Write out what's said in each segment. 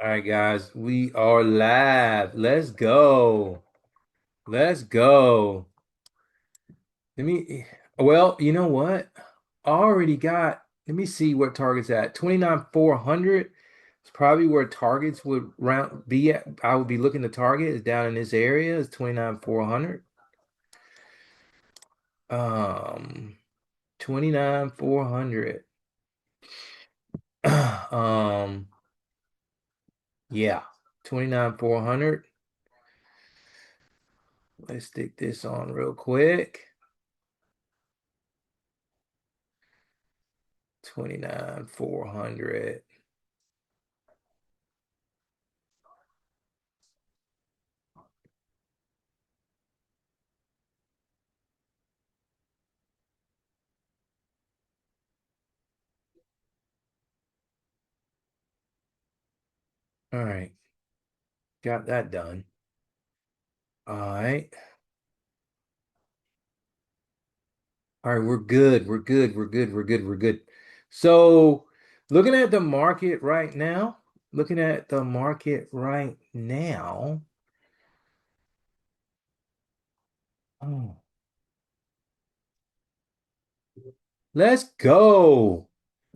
All right, guys, we are live. Let's go. Let's go. Let me, well, you know what? I already got, let me see what target's at. 29,400. It's probably where targets would round be at. I would be looking to target is down in this area is 29,400. Um, 29,400. Um, yeah, 29,400. Let's stick this on real quick. 29,400. All right, got that done. All right. All right, we're good. We're good. We're good. We're good. We're good. So, looking at the market right now, looking at the market right now. Oh, let's go.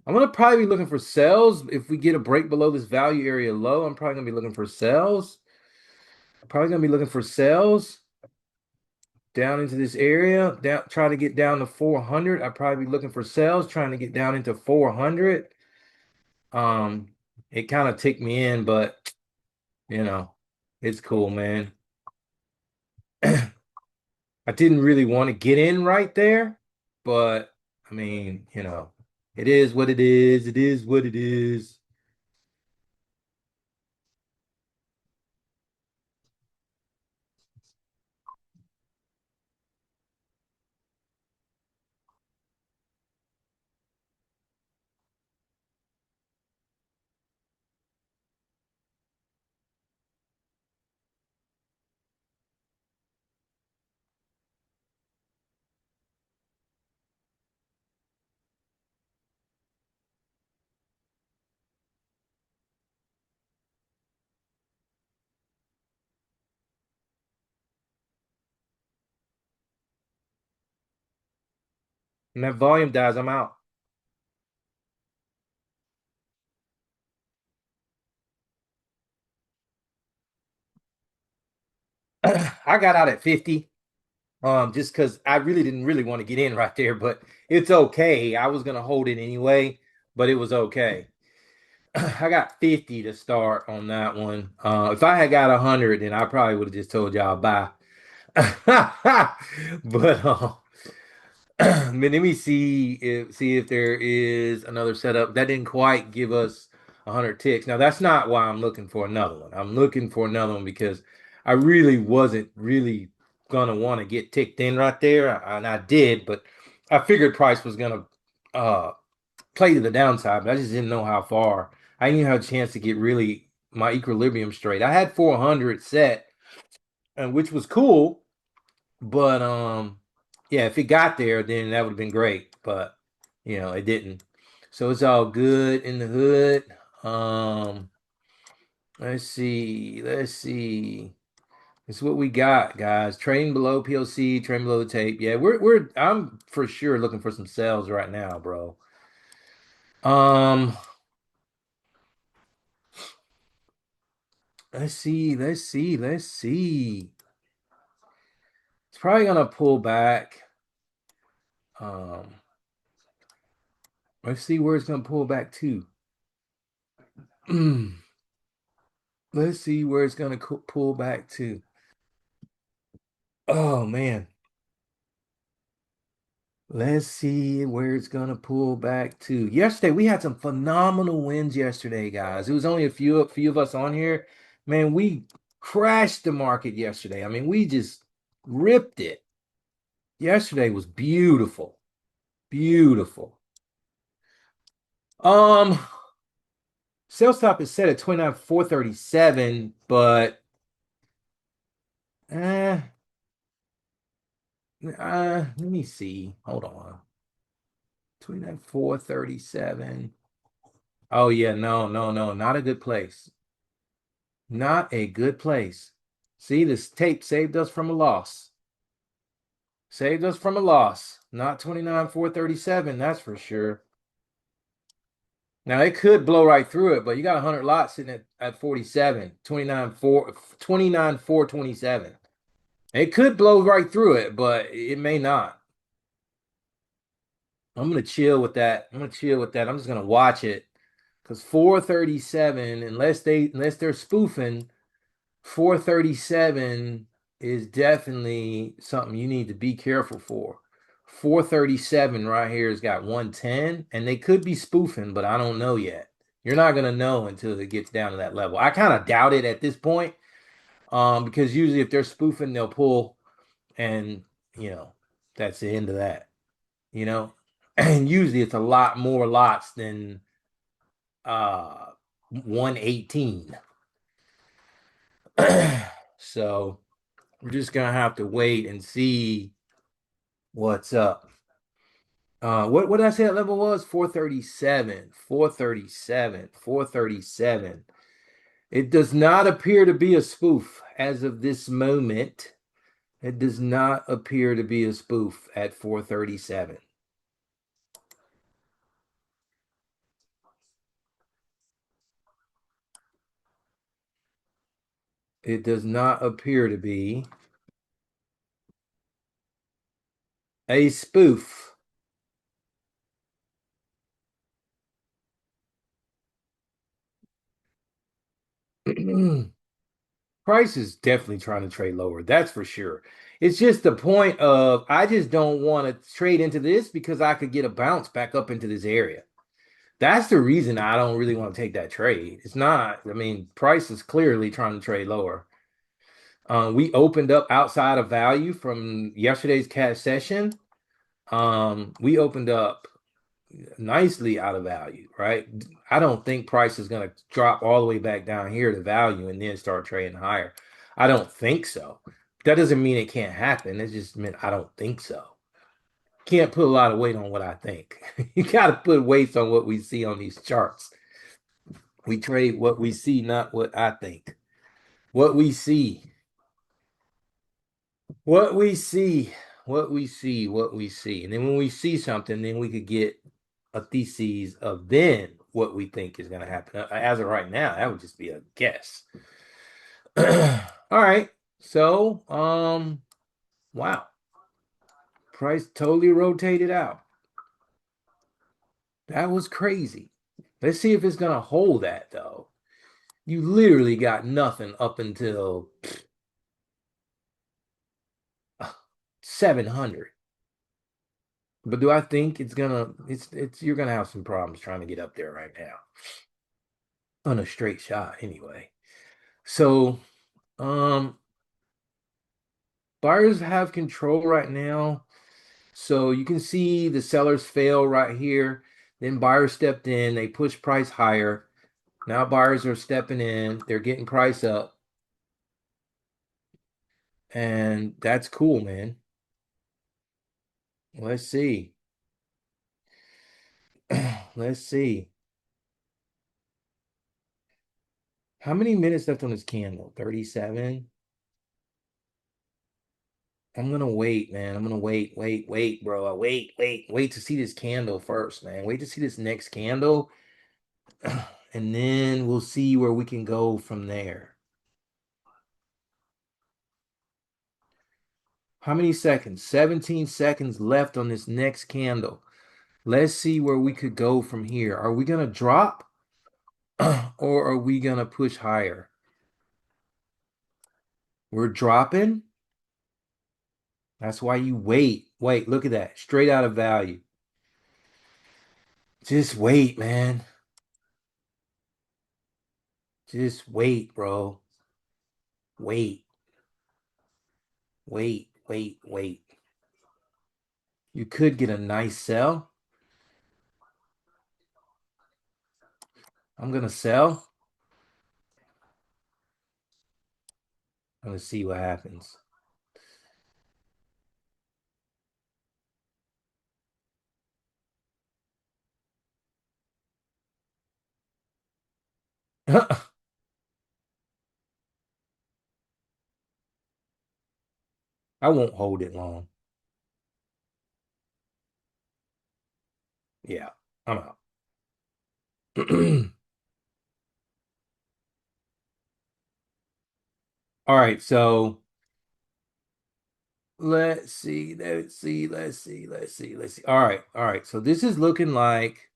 I'm gonna probably be looking for sales. If we get a break below this value area low, I'm probably gonna be looking for sales. Probably gonna be looking for sales down into this area, down try to get down to 400. I'd probably be looking for sales, trying to get down into 400. Um, it kind of ticked me in, but you know, it's cool, man. I didn't really want to get in right there, but I mean, it is what it is. It is what it is. When that volume dies, I'm out. I got out at 50. Just because I really didn't really want to get in right there, but it's okay. I was gonna hold it anyway, but it was okay. I got 50 to start on that one. If I had got 100, then I probably would have just told y'all bye. But but let me see if there is another setup. That didn't quite give us 100 ticks. Now that's not why I'm looking for another one. I'm looking for another one because I really wasn't really gonna want to get ticked in right there, and I did, but I figured price was gonna uh play to the downside, but I just didn't know how far. I didn't even have a chance to get really my equilibrium straight. I had 400 set, and which was cool, but yeah, if it got there, then that would have been great. But it didn't. So it's all good in the hood. Let's see. Let's see. This is what we got, guys. Trading below PLC, trading below the tape. Yeah, I'm for sure looking for some sales right now, bro. Um, let's see, let's see, let's see. It's probably gonna pull back. Um, let's see where it's gonna pull back to. Let's see where it's gonna pull back to. Oh man. Let's see where it's gonna pull back to. Yesterday, we had some phenomenal wins yesterday, guys. It was only a few of us on here. Man, we crashed the market yesterday. I mean, we just ripped it. Yesterday was beautiful. Beautiful. Um, Sales stop is set at 29,437, but uh, let me see. Hold on. 29,437. Oh yeah, no, no, no, not a good place. Not a good place. See, this tape saved us from a loss. Saved us from a loss. Not 29,437, that's for sure. Now it could blow right through it, but you got 100 lots sitting at 47, 29,427. It could blow right through it, but it may not. I'm gonna chill with that. I'm gonna chill with that. I'm just gonna watch it because 437, unless they're spoofing, 437 is definitely something you need to be careful for. 437 right here has got 110, and they could be spoofing, but I don't know yet. You're not gonna know until it gets down to that level. I kind of doubt it at this point, because usually if they're spoofing, they'll pull, and you know, that's the end of that. You know, and usually it's a lot more lots than uh 118. So we're just gonna have to wait and see what's up. What did I say that level was? 437, 437, 437. It does not appear to be a spoof as of this moment. It does not appear to be a spoof at 437. It does not appear to be a spoof. Price is definitely trying to trade lower. That's for sure. It's just the point of I just don't want to trade into this because I could get a bounce back up into this area. That's the reason I don't really want to take that trade. It's not, I mean, price is clearly trying to trade lower. We opened up outside of value from yesterday's cash session. We opened up nicely out of value, right? I don't think price is going to drop all the way back down here to value and then start trading higher. I don't think so. That doesn't mean it can't happen. It just meant I don't think so. Can't put a lot of weight on what I think. You got to put weights on what we see on these charts. We trade what we see, not what I think. What we see, what we see, what we see, what we see. And then when we see something, then we could get a thesis of then what we think is going to happen. As of right now, that would just be a guess. All right. So, wow. Price totally rotated out. That was crazy. Let's see if it's going to hold that though. You literally got nothing up until 700. But do I think it's you're gonna have some problems trying to get up there right now on a straight shot anyway. So, um, buyers have control right now. So you can see the sellers fail right here. Then buyers stepped in, they pushed price higher. Now buyers are stepping in, they're getting price up, and that's cool, man. Let's see. Let's see. How many minutes left on this candle? 37. I'm gonna wait, man. I'm gonna wait, bro. Wait to see this candle first, man. Wait to see this next candle, and then we'll see where we can go from there. How many seconds? 17 seconds left on this next candle. Let's see where we could go from here. Are we gonna drop or are we gonna push higher? We're dropping. That's why you wait. Wait, look at that. Straight out of value. Just wait, man. Just wait, bro. Wait. Wait. You could get a nice sell. I'm gonna sell. I'm gonna see what happens. I won't hold it long. Yeah, I'm out. All right, so let's see, let's see, let's see, let's see, let's see. All right. So this is looking like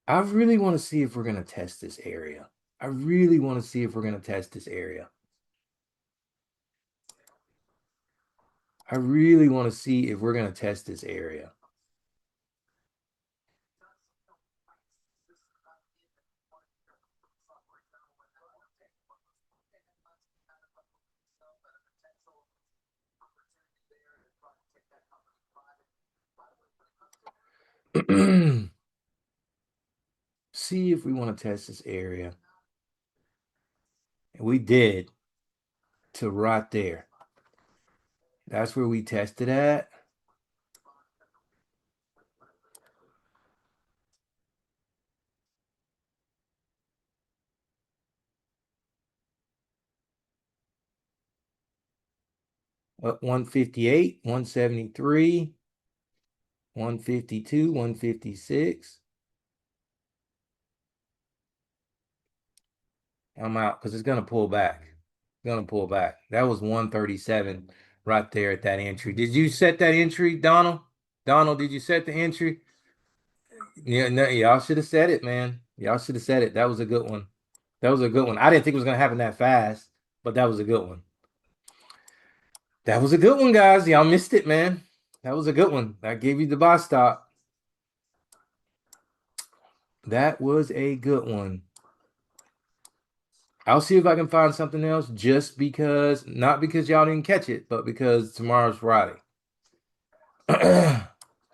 I really want to see if we're gonna test this area. I really want to see if we're gonna test this area. I really want to see if we're gonna test this area. See if we want to test this area. And we did to right there. That's where we tested at. Up 158, 173, 152, 156. I'm out because it's gonna pull back. It's gonna pull back. That was 137 right there at that entry. Did you set that entry, Donald? Donald, did you set the entry? Yeah, no, y'all should have said it, man. Y'all should have said it. That was a good one. That was a good one. I didn't think it was gonna happen that fast, but that was a good one. That was a good one, guys. Y'all missed it, man. That was a good one. I gave you the buy stop. That was a good one. I'll see if I can find something else just because, not because y'all didn't catch it, but because tomorrow's Friday.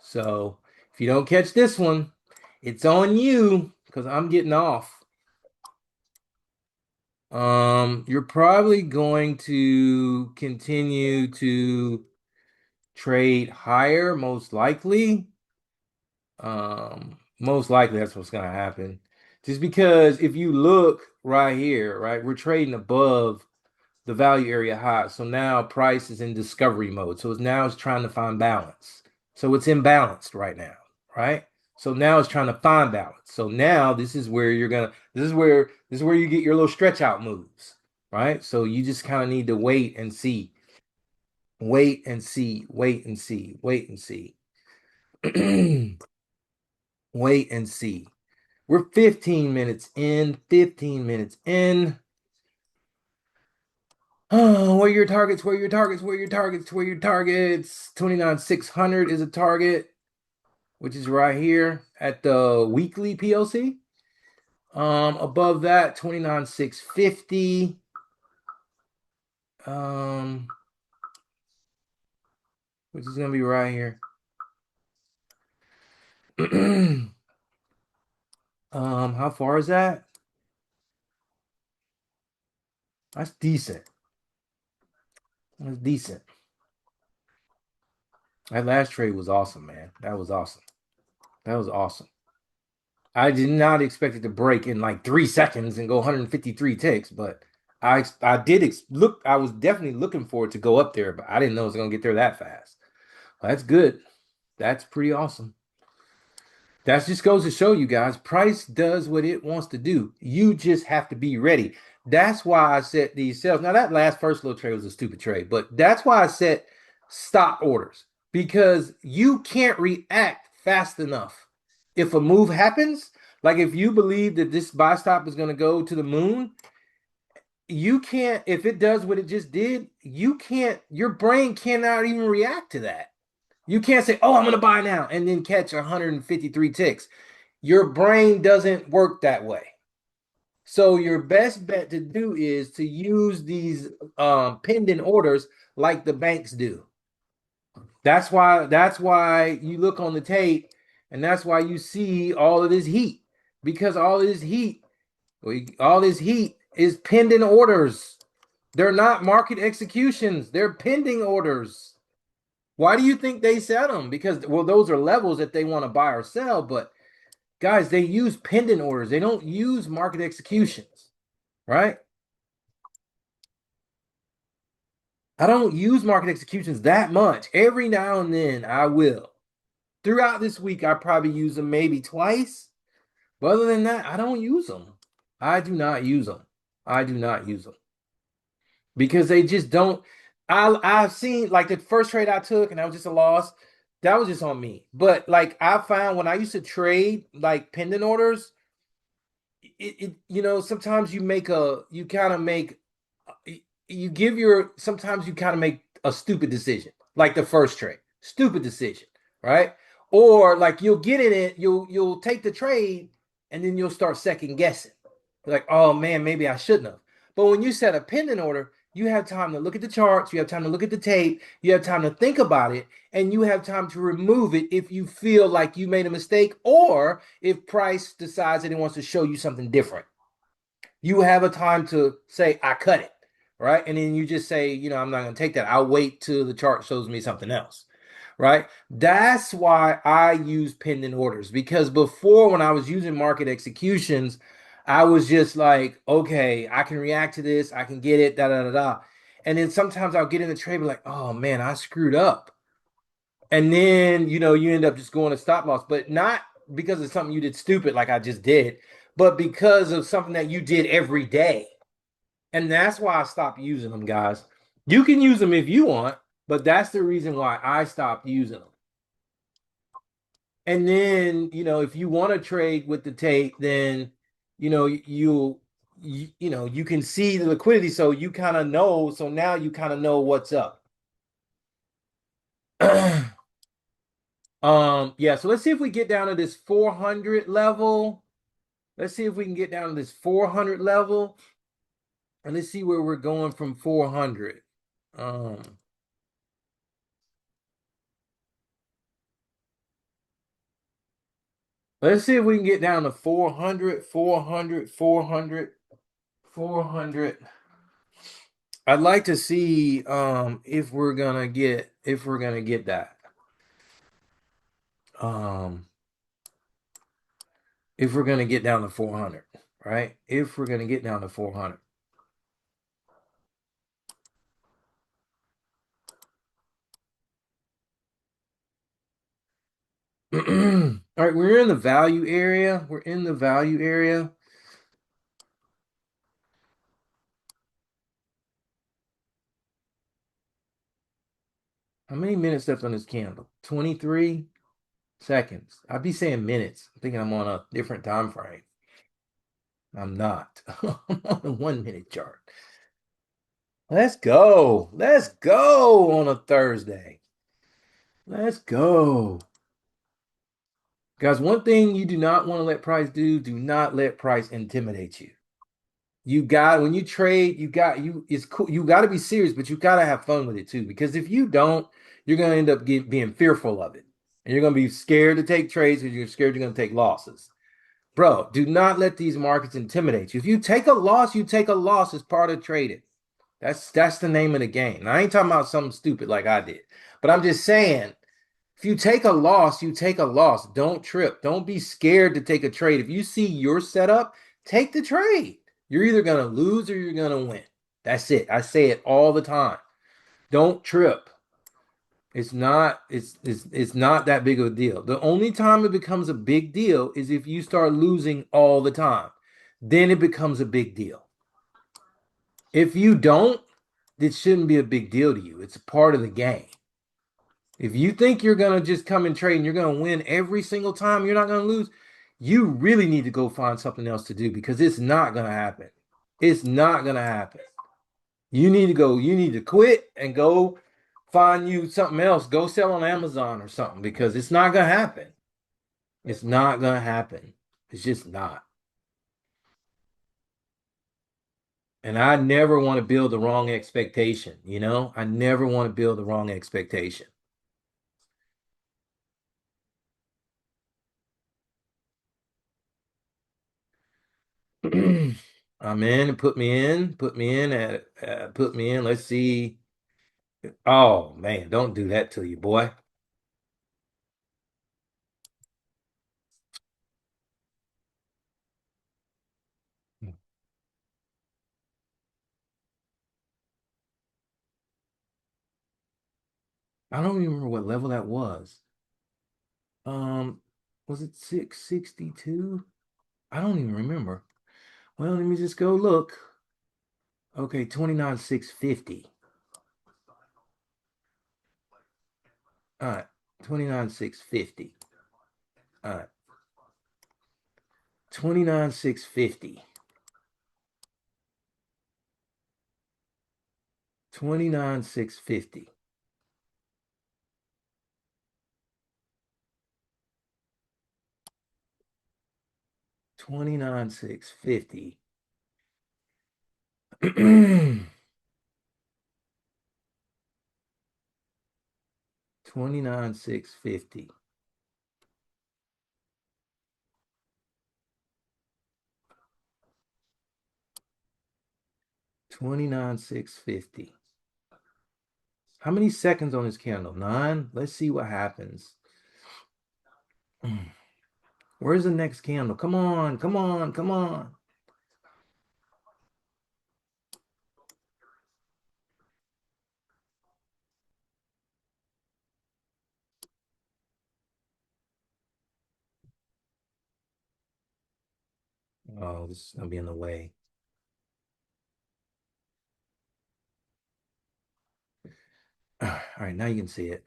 So if you don't catch this one, it's on you because I'm getting off. You're probably going to continue to trade higher, most likely. Most likely that's what's gonna happen. Just because if you look right here, right, we're trading above the value area high. So now price is in discovery mode. So it's trying to find balance. So it's imbalanced right now, right? So now it's trying to find balance. So now this is where you get your little stretch out moves, right? So you just kind of need to wait and see. Wait and see, wait and see, wait and see. Wait and see. We're 15 minutes in, 15 minutes in. Oh, where are your targets? Where are your targets? Where are your targets? Where are your targets? 29,600 is a target, which is right here at the weekly PLC. Above that, 29,650. Um, which is gonna be right here. How far is that? That's decent. That's decent. That last trade was awesome, man. That was awesome. That was awesome. I did not expect it to break in like 3 seconds and go 153 ticks, but I did look. I was definitely looking for it to go up there, but I didn't know it was gonna get there that fast. Well, that's good. That's pretty awesome. That just goes to show you guys, price does what it wants to do. You just have to be ready. That's why I set these sales. Now that last first little trade was a stupid trade, but that's why I set stop orders because you can't react fast enough. If a move happens, like if you believe that this buy stop is going to go to the moon, you can't, if it does what it just did, you can't, your brain cannot even react to that. You can't say, oh, I'm going to buy now and then catch 153 ticks. Your brain doesn't work that way. So your best bet to do is to use these pending orders like the banks do. That's why you look on the tape and that's why you see all of this heat because all this heat is pending orders. They're not market executions, they're pending orders. Why do you think they set them? Because well, those are levels that they want to buy or sell, but Guys, they use pending orders. They don't use market executions, right? I don't use market executions that much. Every now and then I will. Throughout this week, I probably use them maybe twice. But other than that, I don't use them. I do not use them. I do not use them because they just don't. I've seen like the first trade I took and that was just a loss. That was just on me. But like I found when I used to trade like pending orders, sometimes you kind of make you give your sometimes you kind of make a stupid decision, like the first trade, stupid decision, right? Or like you'll get in it, you'll take the trade, and then you'll start second guessing, like, oh man, maybe I shouldn't have. But when you set a pending order, you have time to look at the charts, you have time to look at the tape, you have time to think about it, and you have time to remove it if you feel like you made a mistake, or if price decides that it wants to show you something different. You have a time to say, I cut it, right? And then you just say, I'm not going to take that. I'll wait till the chart shows me something else, right? That's why I use pending orders, because before, when I was using market executions, I was just like, okay, I can react to this, I can get it, da da da da. And then sometimes I'll get in the trade, and be like, oh man, I screwed up. And then, you end up just going to stop loss, but not because of something you did stupid like I just did, but because of something that you did every day. And that's why I stopped using them, guys. You can use them if you want, but that's the reason why I stopped using them. And then, if you want to trade with the tape, then, you can see the liquidity. So you kind of know. So now you kind of know what's up. Yeah, so let's see if we get down to this 400 level. Let's see if we can get down to this 400 level. And let's see where we're going from 400. Um, let's see if we can get down to 400, 400, 400, 400. I'd like to see if we're gonna get that. Um, if we're gonna get down to 400, right? If we're gonna get down to 400. All right, we're in the value area. We're in the value area. How many minutes left on this candle? 23 seconds. I'd be saying minutes. I'm thinking I'm on a different time frame. I'm not. I'm on a 1 minute chart. Let's go. Let's go on a Thursday. Let's go. Guys, one thing you do not want to let price do not let price intimidate you. When you trade, it's cool. You got to be serious, but you got to have fun with it too. Because if you don't, you're going to end up being fearful of it. And you're going to be scared to take trades because you're scared you're going to take losses. Bro, do not let these markets intimidate you. If you take a loss, you take a loss as part of trading. That's the name of the game. Now, I ain't talking about something stupid like I did, but I'm just saying, if you take a loss, you take a loss. Don't trip. Don't be scared to take a trade. If you see your setup, take the trade. You're either gonna lose or you're gonna win. That's it. I say it all the time. Don't trip. It's not that big of a deal. The only time it becomes a big deal is if you start losing all the time. Then it becomes a big deal. If you don't, it shouldn't be a big deal to you. It's a part of the game. If you think you're gonna just come and trade and you're gonna win every single time, you're not gonna lose, you really need to go find something else to do because it's not gonna happen. It's not gonna happen. You need to quit and go find you something else. Go sell on Amazon or something because it's not gonna happen. It's not gonna happen. It's just not. And I never want to build the wrong expectation, you know? I never want to build the wrong expectation. I'm in. Put me in. Put me in. Put me in. Let's see. Oh man, don't do that to you, boy. I don't even remember what level that was. Um, was it 662? I don't even remember. Well, let me just go look. Okay, 29,650. All right, 29,650. All right, 29,650. 29,650. 29,650. 29,650. 29,650. How many seconds on this candle? 9? Let's see what happens. Where's the next candle? Come on, come on, come on. Oh, this is gonna be in the way. All right, now you can see it.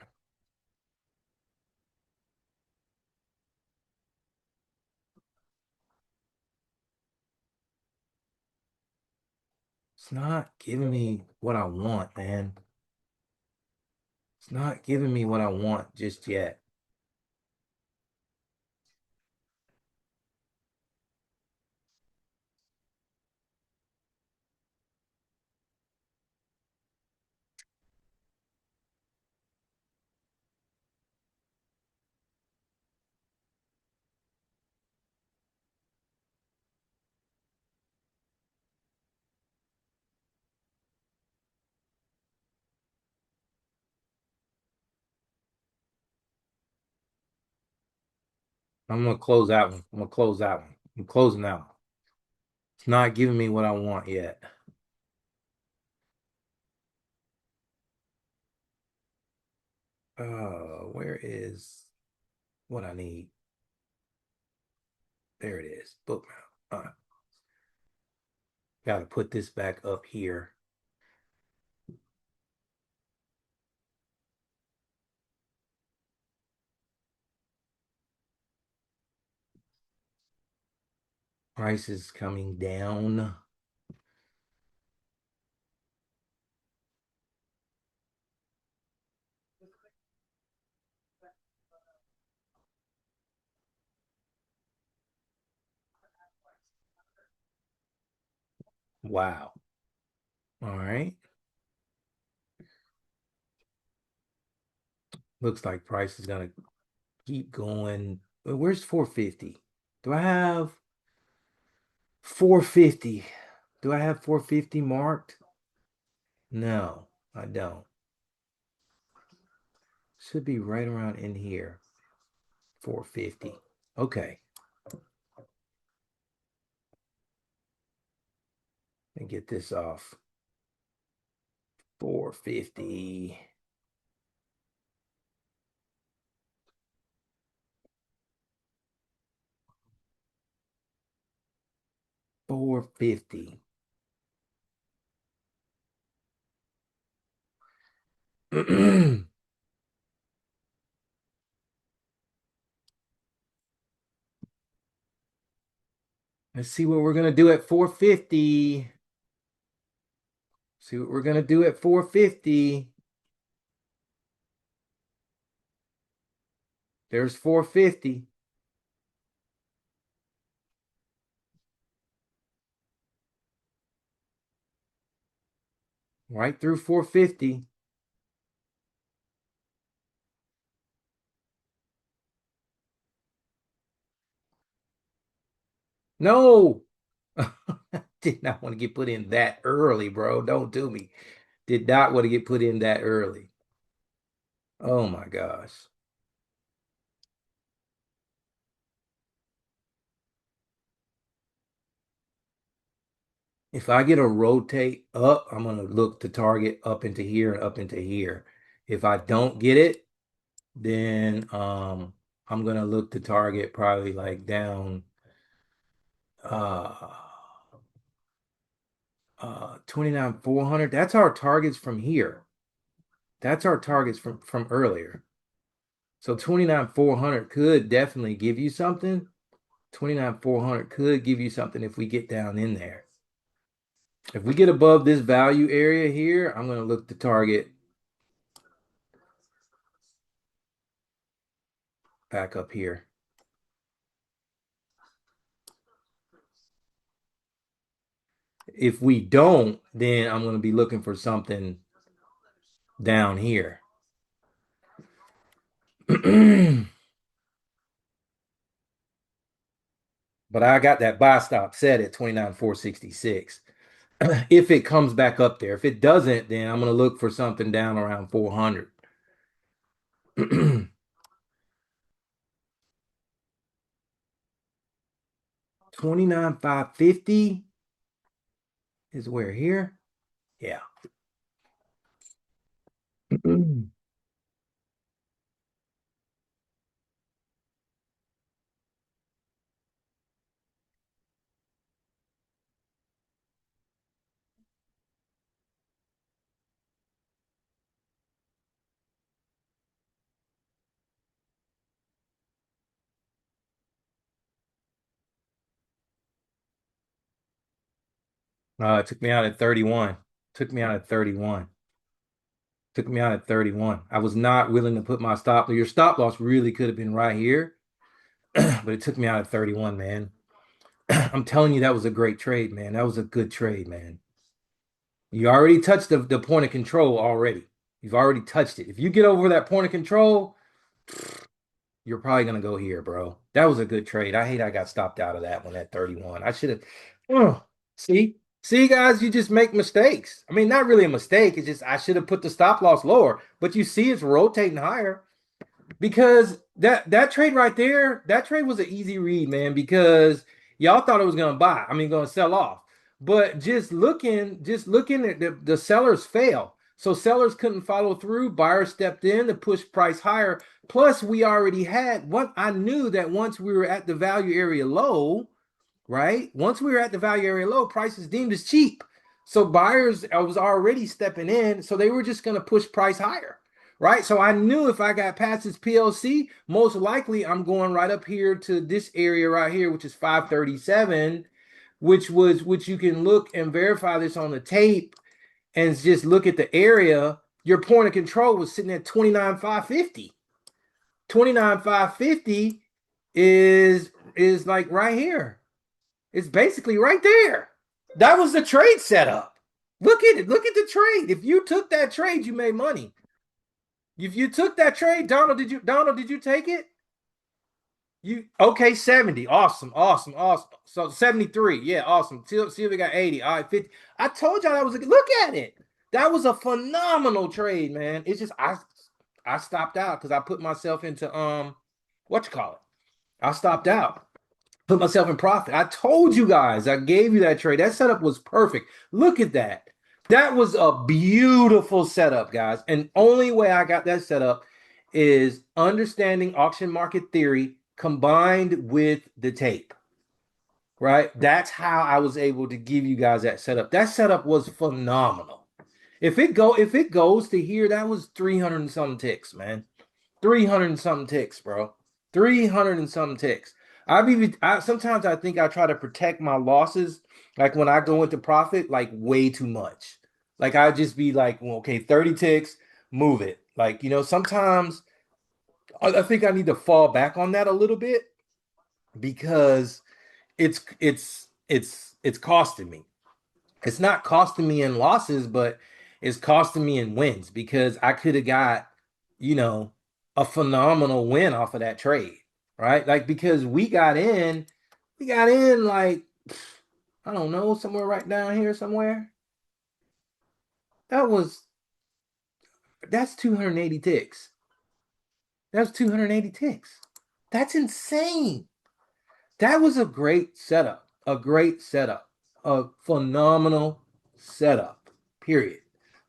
It's not giving me what I want, man. It's not giving me what I want just yet. I'm gonna close that one. I'm gonna close that one. I'm closing that one. It's not giving me what I want yet. Where is what I need? There it is. Bookmark. Gotta put this back up here. Price is coming down. Wow. All right. Looks like price is gonna keep going. Where's 450? Do I have 450? Do I have 450 marked? No, I don't. Should be right around in here. 450. Okay. And get this off. 450. 450. Let's see what we're gonna do at 450. See what we're gonna do at 450. There's 450. Right through 450. No. Did not want to get put in that early, bro. Don't do me. Did not want to get put in that early. Oh my gosh. If I get a rotate up, I'm gonna look to target up into here and up into here. If I don't get it, then I'm gonna look to target probably like down uh 29,400. That's our targets from here. That's our targets from earlier. So 29,400 could definitely give you something. 29,400 could give you something if we get down in there. If we get above this value area here, I'm going to look to target back up here. If we don't, then I'm going to be looking for something down here. But I got that buy stop set at 29,466. If it comes back up there. If it doesn't, then I'm going to look for something down around 400. 29,550 is where here? Yeah. It took me out at 31. Took me out at 31. Took me out at 31. I was not willing to put my stop. Your stop loss really could have been right here, but it took me out at 31, man. I'm telling you, that was a great trade, man. That was a good trade, man. You already touched the point of control already. You've already touched it. If you get over that point of control, you're probably gonna go here, bro. That was a good trade. I hate I got stopped out of that one at 31. I should have. Oh, see, guys, you just make mistakes. I mean, not really a mistake. It's just I should have put the stop loss lower. But you see, it's rotating higher because that trade right there, that trade was an easy read, man. Because y'all thought it was gonna buy. I mean, gonna sell off. But just looking at the sellers fail. So sellers couldn't follow through. Buyers stepped in to push price higher. Plus, we already had what I knew that once we were at the value area low, right? Once we were at the value area low, prices deemed as cheap. So buyers was already stepping in. So they were just going to push price higher, right? So I knew if I got past this PLC, most likely I'm going right up here to this area right here, which is 537, which you can look and verify this on the tape and just look at the area. Your point of control was sitting at 29,550. 29,550 is like right here. It's basically right there. That was the trade setup. Look at it. Look at the trade. If you took that trade, you made money. If you took that trade, Donald, did you take it? You okay, 70. Awesome, awesome, awesome. So 73. Yeah, awesome. See if we got 80. All right, 50. I told y'all that was a look at it. That was a phenomenal trade, man. It's just I stopped out because I put myself into what you call it. I stopped out. Put myself in profit. I told you guys, I gave you that trade. That setup was perfect. Look at that. That was a beautiful setup, guys. And only way I got that set up is understanding auction market theory combined with the tape, right? That's how I was able to give you guys that setup. That setup was phenomenal. If it goes to here, that was 300 and something ticks, man. 300 and something ticks, bro. 300 and something ticks. Sometimes I think I try to protect my losses, like when I go into profit, like way too much. Like I just be like, well, okay, 30 ticks, move it. Like, sometimes I think I need to fall back on that a little bit because it's costing me. It's not costing me in losses, but it's costing me in wins because I could have got, you know, a phenomenal win off of that trade, right? Like because we got in like I don't know, somewhere right down here somewhere. That was that's 280 ticks. That's 280 ticks. That's insane. That was a great setup. A great setup. A phenomenal setup. Period.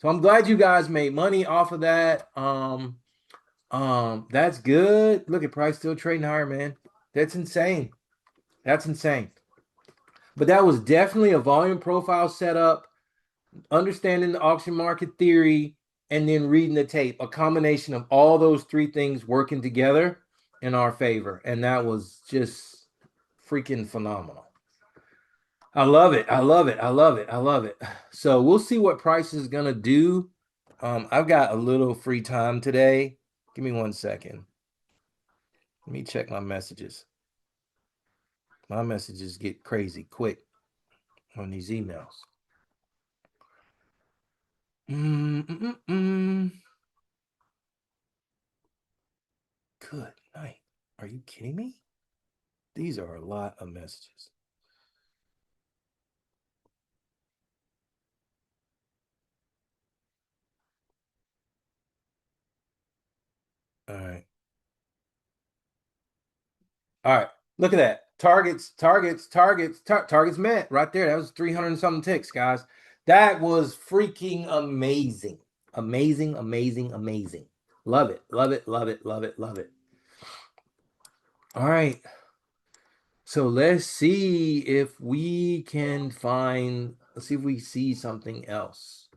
So I'm glad you guys made money off of that. That's good. Look at price still trading higher, man. That's insane. That's insane. But that was definitely a volume profile setup, understanding the auction market theory, and then reading the tape. A combination of all those three things working together in our favor. And that was just freaking phenomenal. I love it. I love it. I love it. I love it. So we'll see what price is gonna do. I've got a little free time today. Give me 1 second. Let me check my messages. My messages get crazy quick on these emails. Good night. Are you kidding me? These are a lot of messages. All right. All right. Look at that. Targets met right there. That was 300 and something ticks, guys. That was freaking amazing. Amazing, amazing, amazing. Love it. Love it. Love it. Love it. Love it. All right. So let's see if we can find, let's see if we see something else.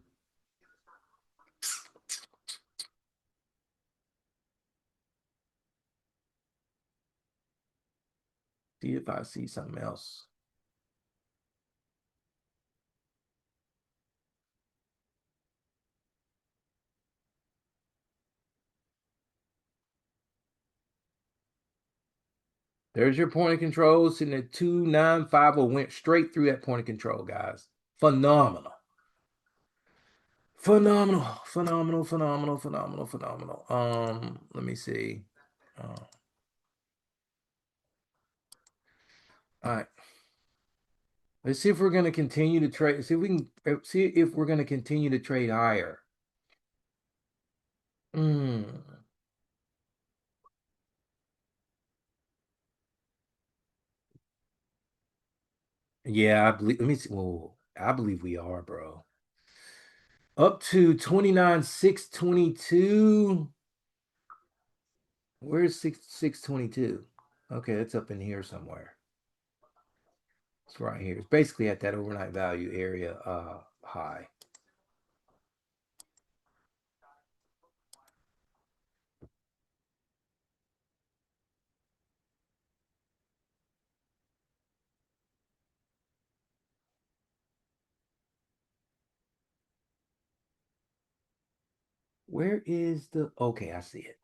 See if I see something else. There's your point of control sitting at 2950, went straight through that point of control, guys. Phenomenal. Phenomenal, phenomenal, phenomenal, phenomenal, phenomenal. Let me see. All right. Let's see if we're going to continue to trade. See if we can see if we're going to continue to trade higher. Mm. Yeah, I believe. Let me see. Well, I believe we are, bro. Up to 29,622. Where's 6,622? Okay, it's up in here somewhere. It's right here. It's basically at that overnight value area high. Where is the okay, I see it.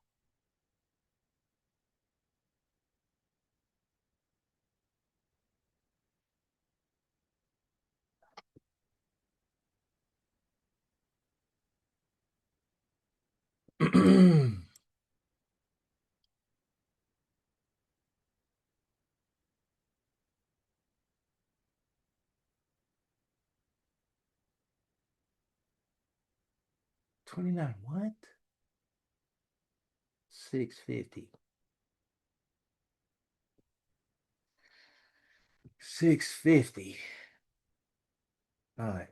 29 what? 650. 650. All right.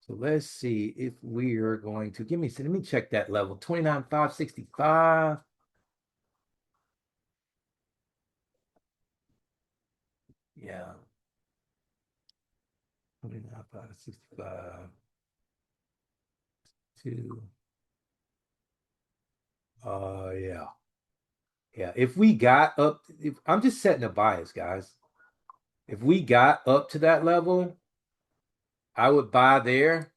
So let's see if we are going to let me check that level. 29,565. Yeah. 29,565 to yeah. Yeah. If we got up, if I'm just setting a bias, guys. If we got up to that level, I would buy there.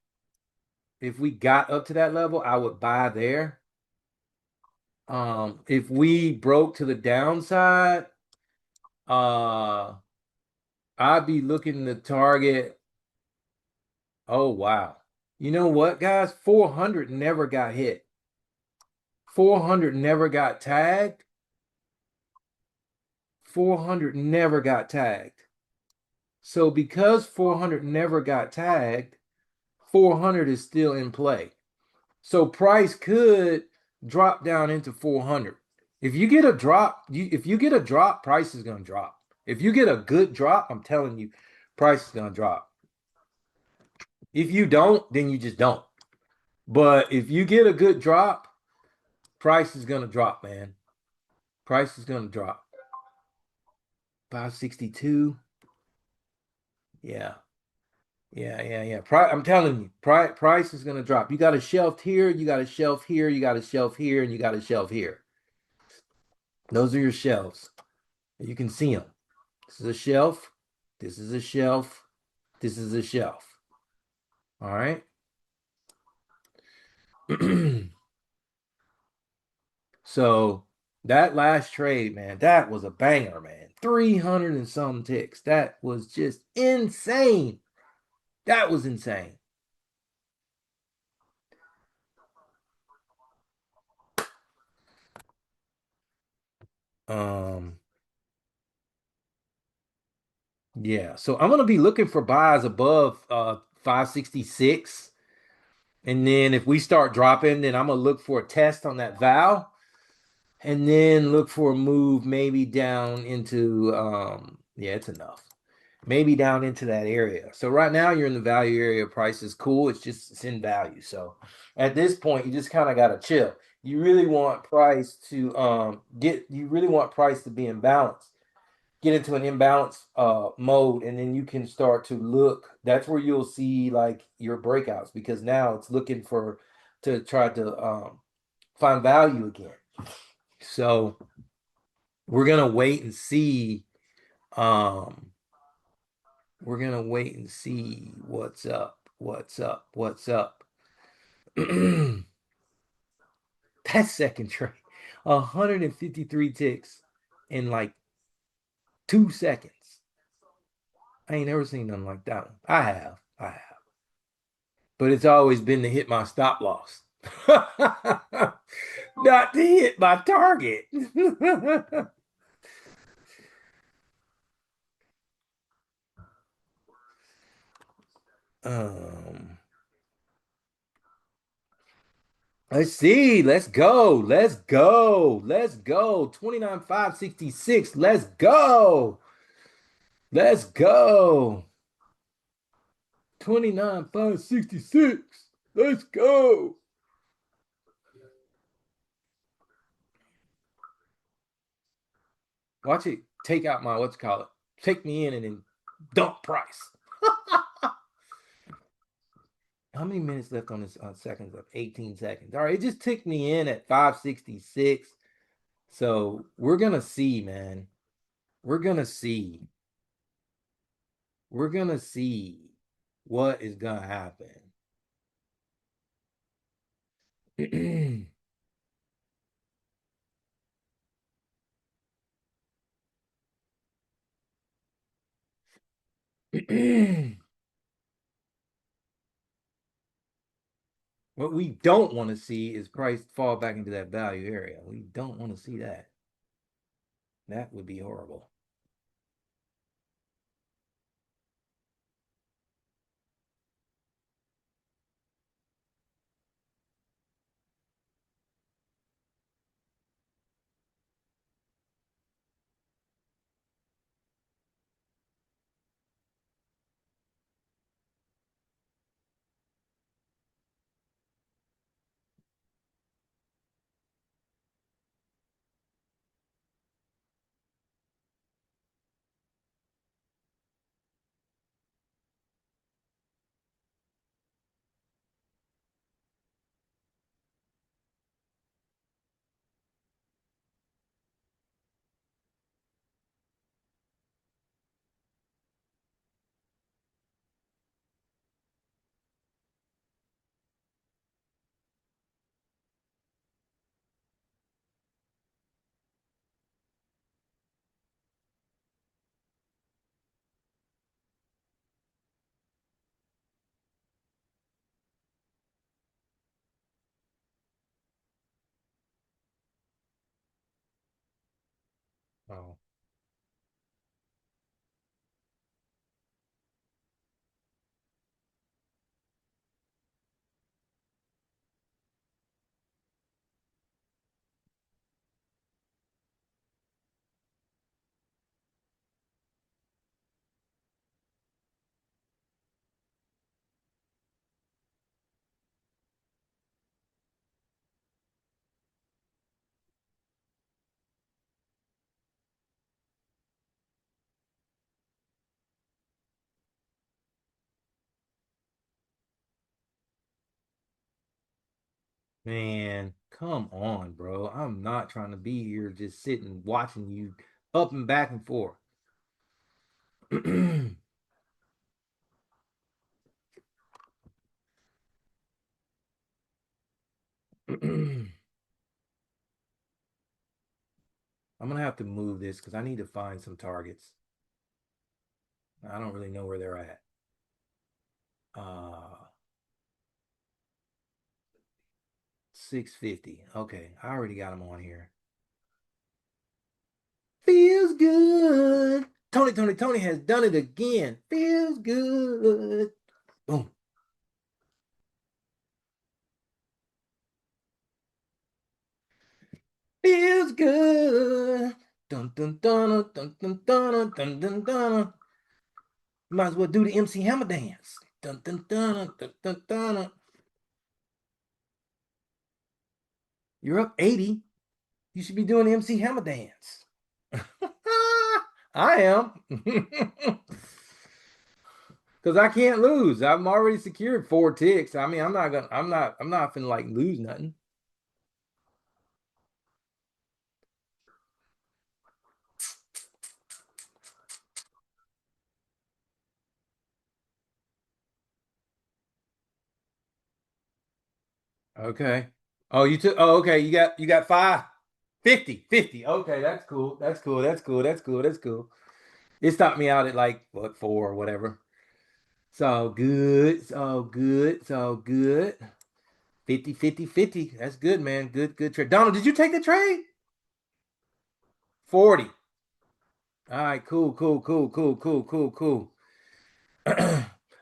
If we got up to that level, I would buy there. If we broke to the downside, uh I'd be looking to target. Oh wow. You know what, guys? 400 never got hit. 400 never got tagged. 400 never got tagged. So because 400 never got tagged, 400 is still in play. So price could drop down into 400. If you get a drop, if you get a drop, price is gonna drop. If you get a good drop, I'm telling you, price is gonna drop. If you don't, then you just don't. But if you get a good drop, price is gonna drop, man. Price is gonna drop. 562. Yeah. Yeah. I'm telling you, price is gonna drop. You got a shelf here, you got a shelf here, you got a shelf here, and you got a shelf here. Those are your shelves. You can see them. This is a shelf. This is a shelf. This is a shelf. All right. So that last trade, man, that was a banger, man. 300 and some ticks. That was just insane. That was insane. Um, yeah. So I'm gonna be looking for buys above 566. And then if we start dropping, then I'm gonna look for a test on that Val and then look for a move maybe down into yeah, it's enough. Maybe down into that area. So right now you're in the value area. Price is cool. It's in value. So at this point, you just kind of gotta chill. You really want price to you really want price to be in balance. Get into an imbalance mode, and then you can start to look. That's where you'll see like your breakouts because now it's looking for to try to find value again. So we're gonna wait and see. Um, we're gonna wait and see what's up, what's up, what's up. That second trade, 153 ticks in like 2 seconds. I ain't never seen nothing like that one. I have, but it's always been to hit my stop loss, not to hit my target. um, let's see. Let's go. Let's go. Let's go. 29,566. Let's go. Let's go. 29,566. Let's go. Watch it take out my what's it call it. Take me in and then dump price. How many minutes left on this seconds of 18 seconds? All right, it just took me in at 566. So we're gonna see, man. We're gonna see. We're gonna see what is gonna happen. What we don't want to see is price fall back into that value area. We don't want to see that. That would be horrible. Oh. Man, come on, bro. I'm not trying to be here just sitting watching you up and back and forth. I'm gonna have to move this because I need to find some targets. I don't really know where they're at. 650. Okay, I already got them on here. Feels good. Tony has done it again. Feels good. Boom. Feels good. Dun dun dun dun dun dun dun dun dun. Might as well do the MC Hammer dance. Dun dun dun dun dun dun. You're up 80. You should be doing the MC Hammer dance. I am. Because I can't lose. I'm already secured 4 ticks. I mean, I'm not finna like lose nothing. Okay. Oh, okay, you got five. 50, 50. Okay, that's cool. That's cool. That's cool. That's cool. That's cool. It stopped me out at like what, four or whatever. It's all good. It's all good. It's all good. 50, 50, 50. That's good, man. Good, good trade. Donald, did you take the trade? 40. All right, cool, cool, cool, cool, cool, cool, cool.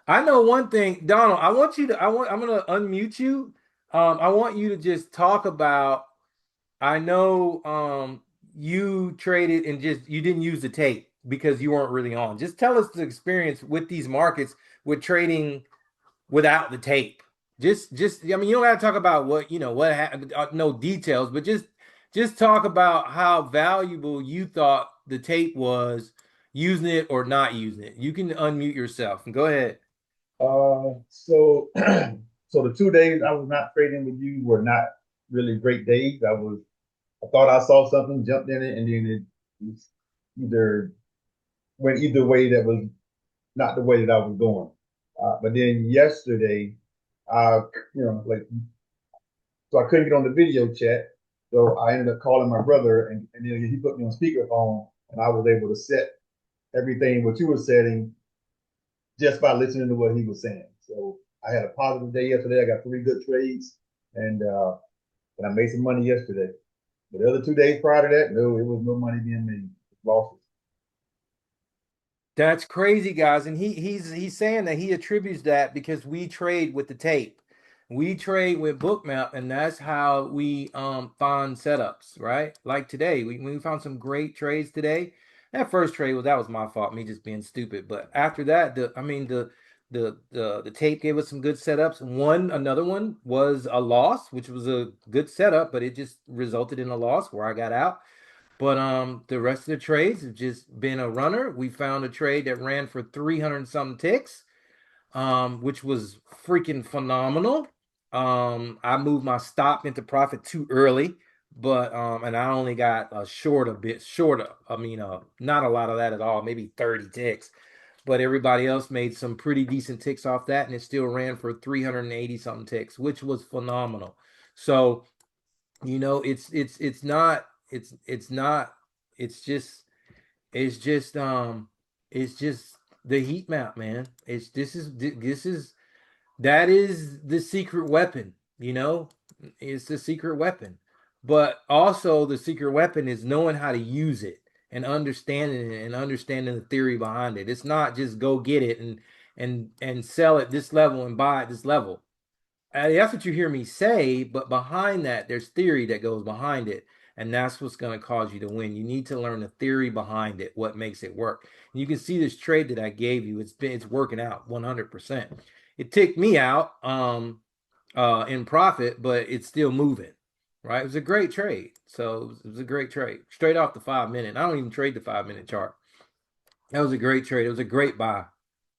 I know one thing, Donald. I'm gonna unmute you. I want you to just talk about. I know you traded and just you didn't use the tape because you weren't really on. Just tell us the experience with these markets with trading without the tape. Just I mean, you don't have to talk about what what happened, no details, but just talk about how valuable you thought the tape was, using it or not using it. You can unmute yourself and go ahead. So so the 2 days I was not trading with you were not really great days. I thought I saw something, jumped in it, and then it either went either way that was not the way that I was going. But then yesterday, uh, like so I couldn't get on the video chat, so I ended up calling my brother, and then he put me on speakerphone, and I was able to set everything what you were setting just by listening to what he was saying. So I had a positive day yesterday. I got 3 good trades, and I made some money yesterday. But the other 2 days prior to that, no, it was no money being made. Losses. That's crazy, guys. And he's saying that he attributes that because we trade with the tape. We trade with Bookmap, and that's how we find setups, right? Like today, we found some great trades today. That first trade was my fault, me just being stupid. But after that, the tape gave us some good setups. Another one was a loss, which was a good setup, but it just resulted in a loss where I got out. But the rest of the trades have just been a runner. We found a trade that ran for 300 and something ticks, which was freaking phenomenal. I moved my stop into profit too early, but and I only got a bit short of, I mean, not a lot of that at all, maybe 30 ticks. But everybody else made some pretty decent ticks off that, and it still ran for 380 something ticks, which was phenomenal. So it's not it's just it's just it's just the heat map, man. It's this is that is the secret weapon, it's the secret weapon. But also the secret weapon is knowing how to use it and understanding the theory behind it. It's not just go get it and sell at this level and buy at this level. That's what you hear me say, but behind that, there's theory that goes behind it, and that's what's going to cause you to win. You need to learn the theory behind it, what makes it work. And you can see this trade that I gave you; it's working out 100%. It ticked me out in profit, but it's still moving. Right? It was a great trade. So it was a great trade, straight off the 5 minute. I don't even trade the 5 minute chart. That was a great trade. It was a great buy.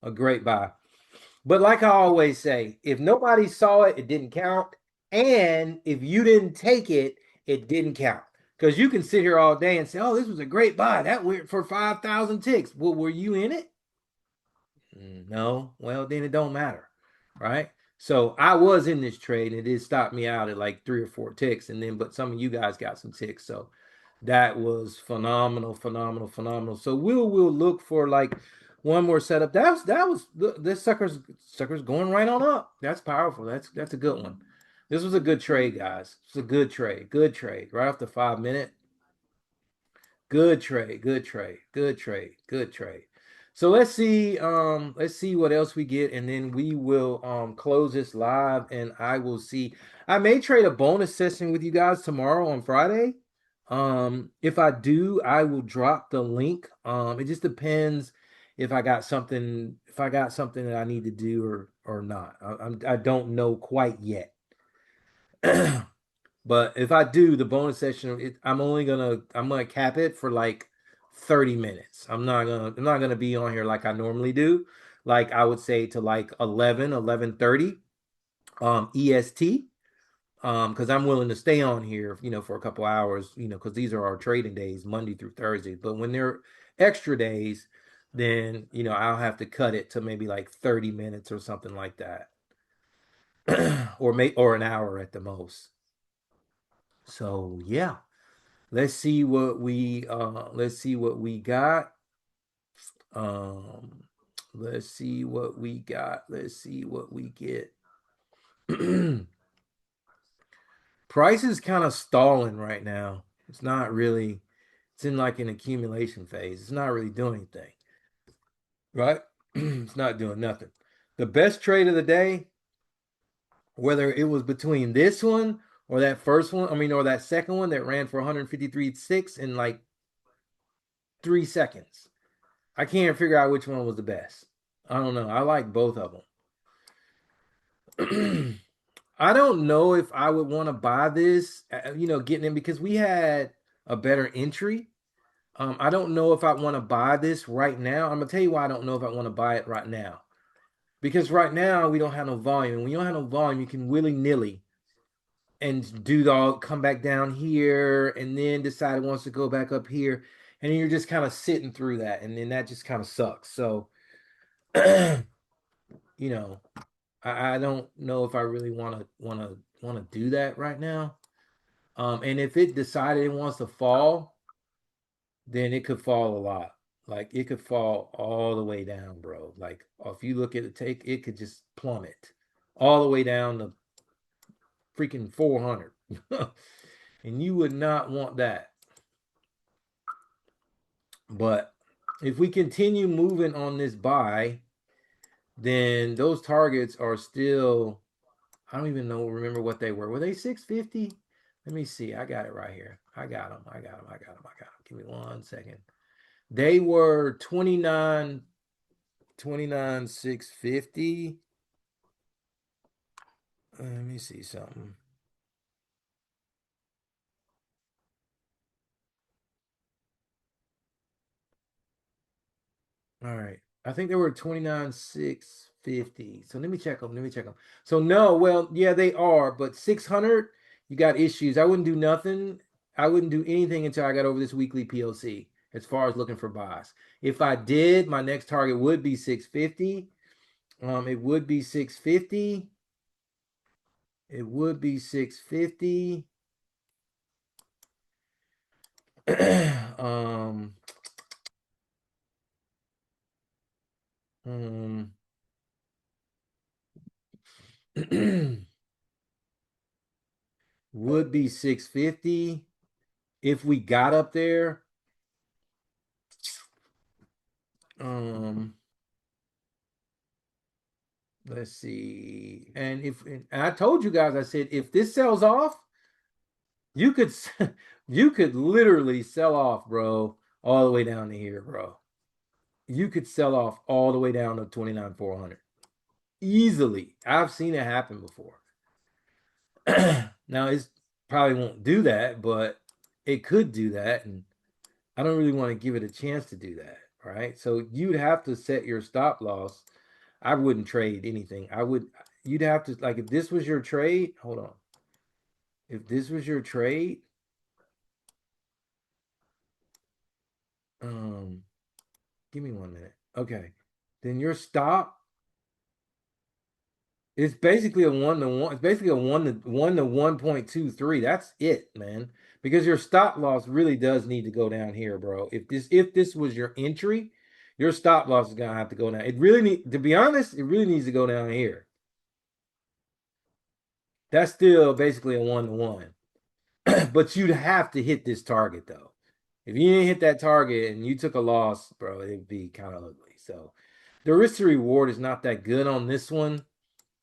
But like I always say, if nobody saw it, it didn't count. And if you didn't take it, it didn't count. Because you can sit here all day and say, oh, this was a great buy. That went for 5,000 ticks. Well, were you in it? No. Well, then it don't matter. Right? So I was in this trade and it did stop me out at like 3 or 4 ticks. And then, but some of you guys got some ticks. So that was phenomenal, phenomenal, phenomenal. So we'll look for like one more setup. That was this sucker's going right on up. That's powerful. That's a good one. This was a good trade, guys. It's a good trade. Good trade. Right off the 5 minute. Good trade, good trade, good trade, good trade. So let's see what else we get, and then we will close this live, and I will see. I may trade a bonus session with you guys tomorrow on Friday. If I do, I will drop the link. It just depends if I got something that I need to do or not. I don't know quite yet. But if I do the bonus session, I'm gonna cap it for like 30 minutes. I'm not gonna be on here like I normally do. Like I would say to like 11:30 EST. Because I'm willing to stay on here, for a couple hours, because these are our trading days, Monday through Thursday. But when they're extra days, then I'll have to cut it to maybe like 30 minutes or something like that. or an hour at the most. So yeah. Let's see what we got. Um let's see what we got. Let's see what we get. Price is kind of stalling right now. It's not really it's in like an accumulation phase. It's not really doing anything. Right? It's not doing nothing. The best trade of the day, whether it was between this one or that first one, or that second one that ran for 153.6 in like 3 seconds. I can't figure out which one was the best. I don't know. I like both of them. I don't know if I would want to buy this, getting in because we had a better entry. I don't know if I want to buy this right now. I'm gonna tell you why I don't know if I want to buy it right now. Because right now we don't have no volume. And when you don't have no volume, you can willy-nilly and do the all come back down here and then decide it wants to go back up here. And then you're just kind of sitting through that. And then that just kind of sucks. So you know, I don't know if I really want to do that right now. And if it decided it wants to fall, then it could fall a lot. Like it could fall all the way down, bro. Like if you look at the take, it could just plummet all the way down to freaking 400, and you would not want that. But if we continue moving on this buy, then those targets are still I don't even remember what they were. Were they 650? Let me see. I got it right here. I got them. I got them. I got them. I got them. Give me 1 second. They were 29, 650. Let me see something. All right. I think they were 29, 650. So let me check them. Let me check them. So no, well, yeah, they are, but 600, you got issues. I wouldn't do nothing. I wouldn't do anything until I got over this weekly POC as far as looking for buys. If I did, my next target would be 650. It would be 650. It would be 650. um, um would be 650 if we got up there. Um, let's see. And I told you guys, I said if this sells off, you could you could literally sell off, bro, all the way down to here, bro. You could sell off all the way down to 29,400 easily. I've seen it happen before. Now it's probably won't do that, but it could do that, and I don't really want to give it a chance to do that, right? So you'd have to set your stop loss. I wouldn't trade anything. You'd have to, like, if this was your trade, hold on. if this was your trade, um, give me 1 minute. Okay. Then your stop, it's basically a 1 to 1. It's basically a 1 to 1.23. That's it, man. Because your stop loss really does need to go down here, bro. If this was your entry, your stop loss is gonna have to go down. It really need to be honest, it really needs to go down here. That's still basically a 1 to 1. But you'd have to hit this target though. If you didn't hit that target and you took a loss, bro, it'd be kind of ugly. So the risk to reward is not that good on this one.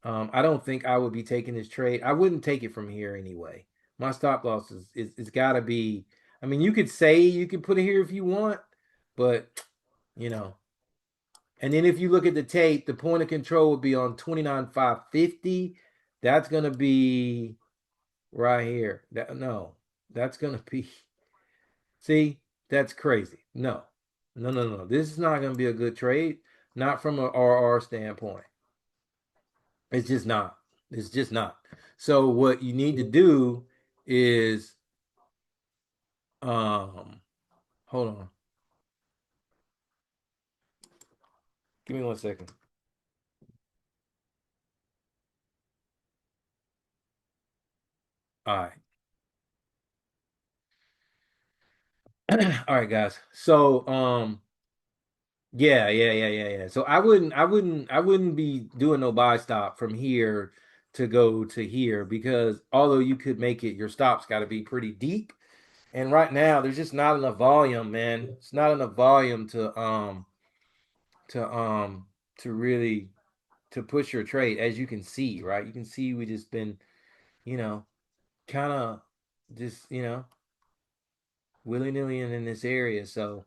I don't think I would be taking this trade. I wouldn't take it from here anyway. My stop loss is it's got to be. I mean, you could say you could put it here if you want, but you know. And then if you look at the tape, the point of control would be on 29,550. That's gonna be right here. That's gonna be. See, that's crazy. No, no, no, no. This is not gonna be a good trade. Not from an RR standpoint. It's just not. It's just not. So what you need to do is um hold on. Give me 1 second. All right. All right, guys. So yeah. So I wouldn't be doing no buy stop from here to go to here because although you could make it, your stop's got to be pretty deep. And right now there's just not enough volume, man. It's not enough volume to to really to push your trade, as you can see, right? You can see we just been, you know, kind of just, willy nilly in this area. So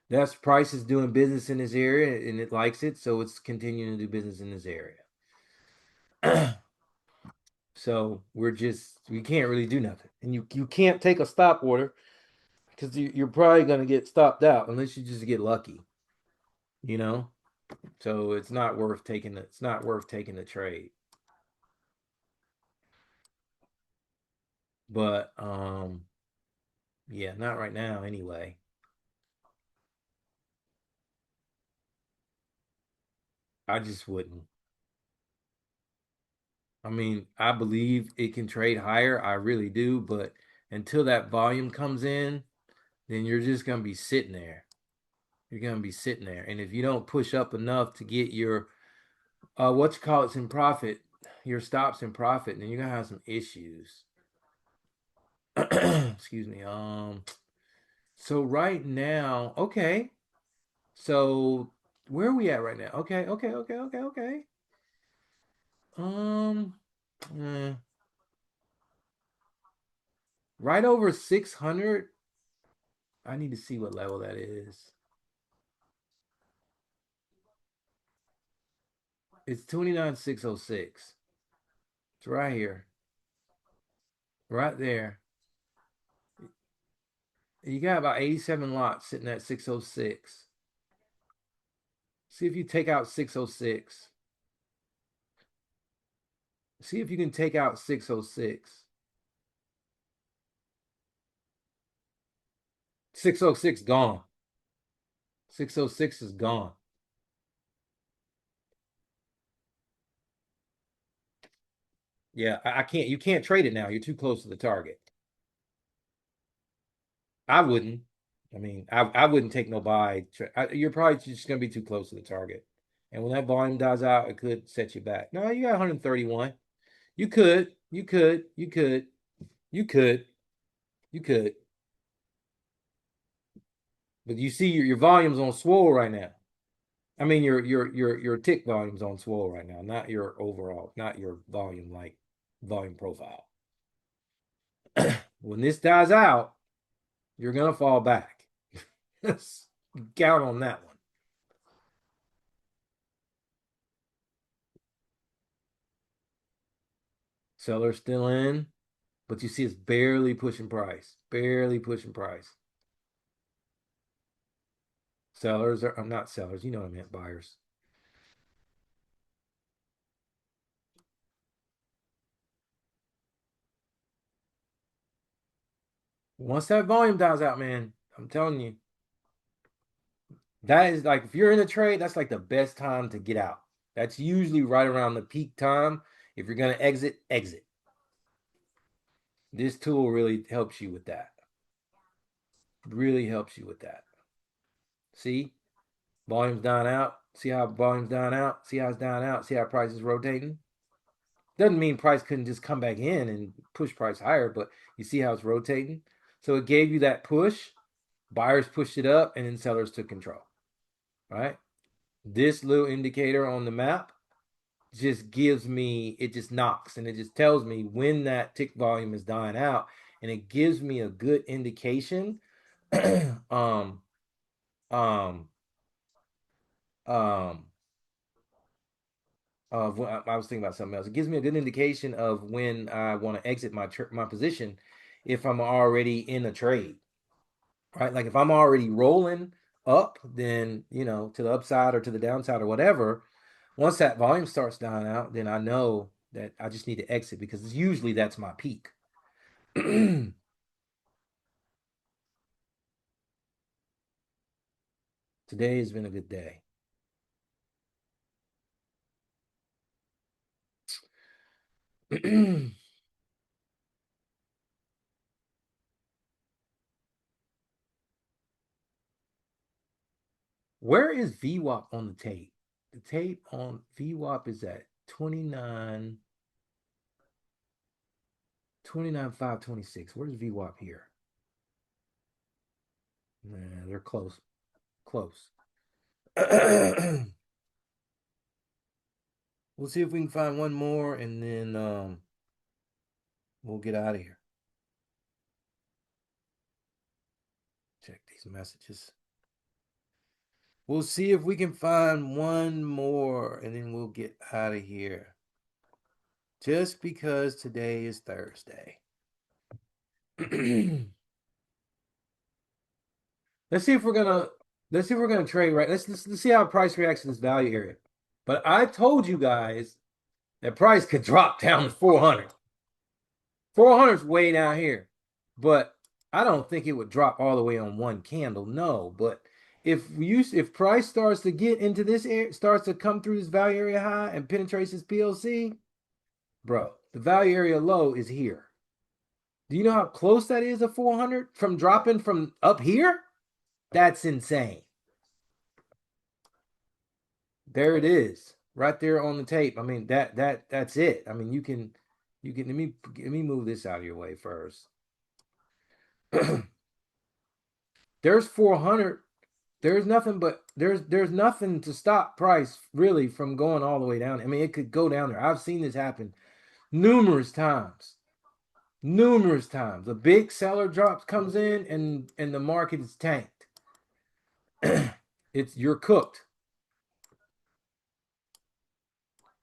that's Price is doing business in this area and it likes it, so it's continuing to do business in this area. So we can't really do nothing, and you can't take a stop order because you're probably gonna get stopped out unless you just get lucky, you know. So it's not worth taking. It's not worth taking the trade. But yeah, not right now anyway. I just wouldn't. I mean, I believe it can trade higher. I really do, but until that volume comes in, then you're just gonna be sitting there. You're gonna be sitting there, and if you don't push up enough to get your what you call it's in profit, your stops in profit, then you're gonna have some issues. Excuse me. So right now, okay. So where are we at right now? Okay. Um, eh, right over 600. I need to see what level that is. It's 29,606. It's right here, right there. You got about 87 lots sitting at 606. See if you take out 606. See if you can take out 606. 606 gone. 606 is gone. Yeah, I can't. You can't trade it now. You're too close to the target. I wouldn't. I mean, I wouldn't take no buy. You're probably just going to be too close to the target. And when that volume dies out, it could set you back. No, you got 131. You could. You could. You could. You could. You could. But you see your volume's on swole right now. I mean your tick volume's on swole right now, not your overall, not your volume like volume profile. When this dies out, you're gonna fall back. Count on that one. Seller's still in, but you see it's barely pushing price. Barely pushing price. Sellers are, I'm not sellers, you know what I meant, buyers. Once that volume dies out, man, I'm telling you, that is like if you're in a trade, that's like the best time to get out. That's usually right around the peak time. If you're gonna exit, exit. This tool really helps you with that. Really helps you with that. See, volume's down out. See how volume's down out. See how it's down out. See how price is rotating. Doesn't mean price couldn't just come back in and push price higher, but you see how it's rotating. So it gave you that push. Buyers pushed it up, and then sellers took control. Right. This little indicator on the map just gives me, it just knocks and it just tells me when that tick volume is dying out, and it gives me a good indication um um um of I was thinking about something else. It gives me a good indication of when I want to exit my position if I'm already in a trade, right? Like if I'm already rolling up, then to the upside or to the downside or whatever. Once that volume starts dying out, then I know that I just need to exit because usually that's my peak. Today has been a good day. Where is VWAP on the tape? The tape on VWAP is at 29, 29, 526. Where's VWAP here? Nah, they're close. Close. We'll see if we can find one more and then we'll get out of here. Check these messages. We'll see if we can find one more and then we'll get out of here. Just because today is Thursday. let's see if we're gonna let's see if we're gonna trade right. Let's see how price reacts to this value area. But I told you guys that price could drop down to 400. 400 is way down here, but I don't think it would drop all the way on one candle. No, but if price starts to get into this area, starts to come through this value area high and penetrates this PLC, bro, the value area low is here. Do you know how close that is to 400 from dropping from up here? That's insane. There it is, right there on the tape. I mean that's it. I mean you can let me move this out of your way first. There's 400. There's nothing to stop price really from going all the way down. I mean, it could go down there. I've seen this happen numerous times. Numerous times. A big seller drops comes in and the market is tanked. You're cooked.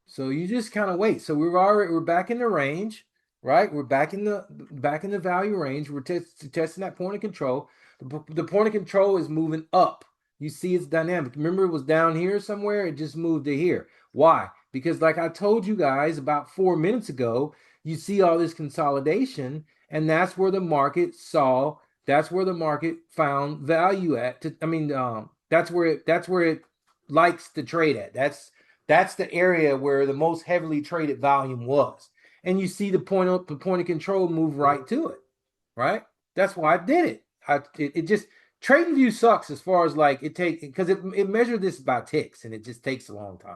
So you just kind of wait. So we're back in the range, right? We're back in the value range. We're testing that point of control. The point of control is moving up. You see it's dynamic. Remember it was down here somewhere, it just moved to here. Why? Because like I told you guys about 4 minutes ago, you see all this consolidation, and that's where the market found value at. That's where it likes to trade at. That's the area where the most heavily traded volume was. And you see the point of control move right to it, right? That's why I did it. It just trading view sucks as far as like it take because it measured this by ticks and it just takes a long time.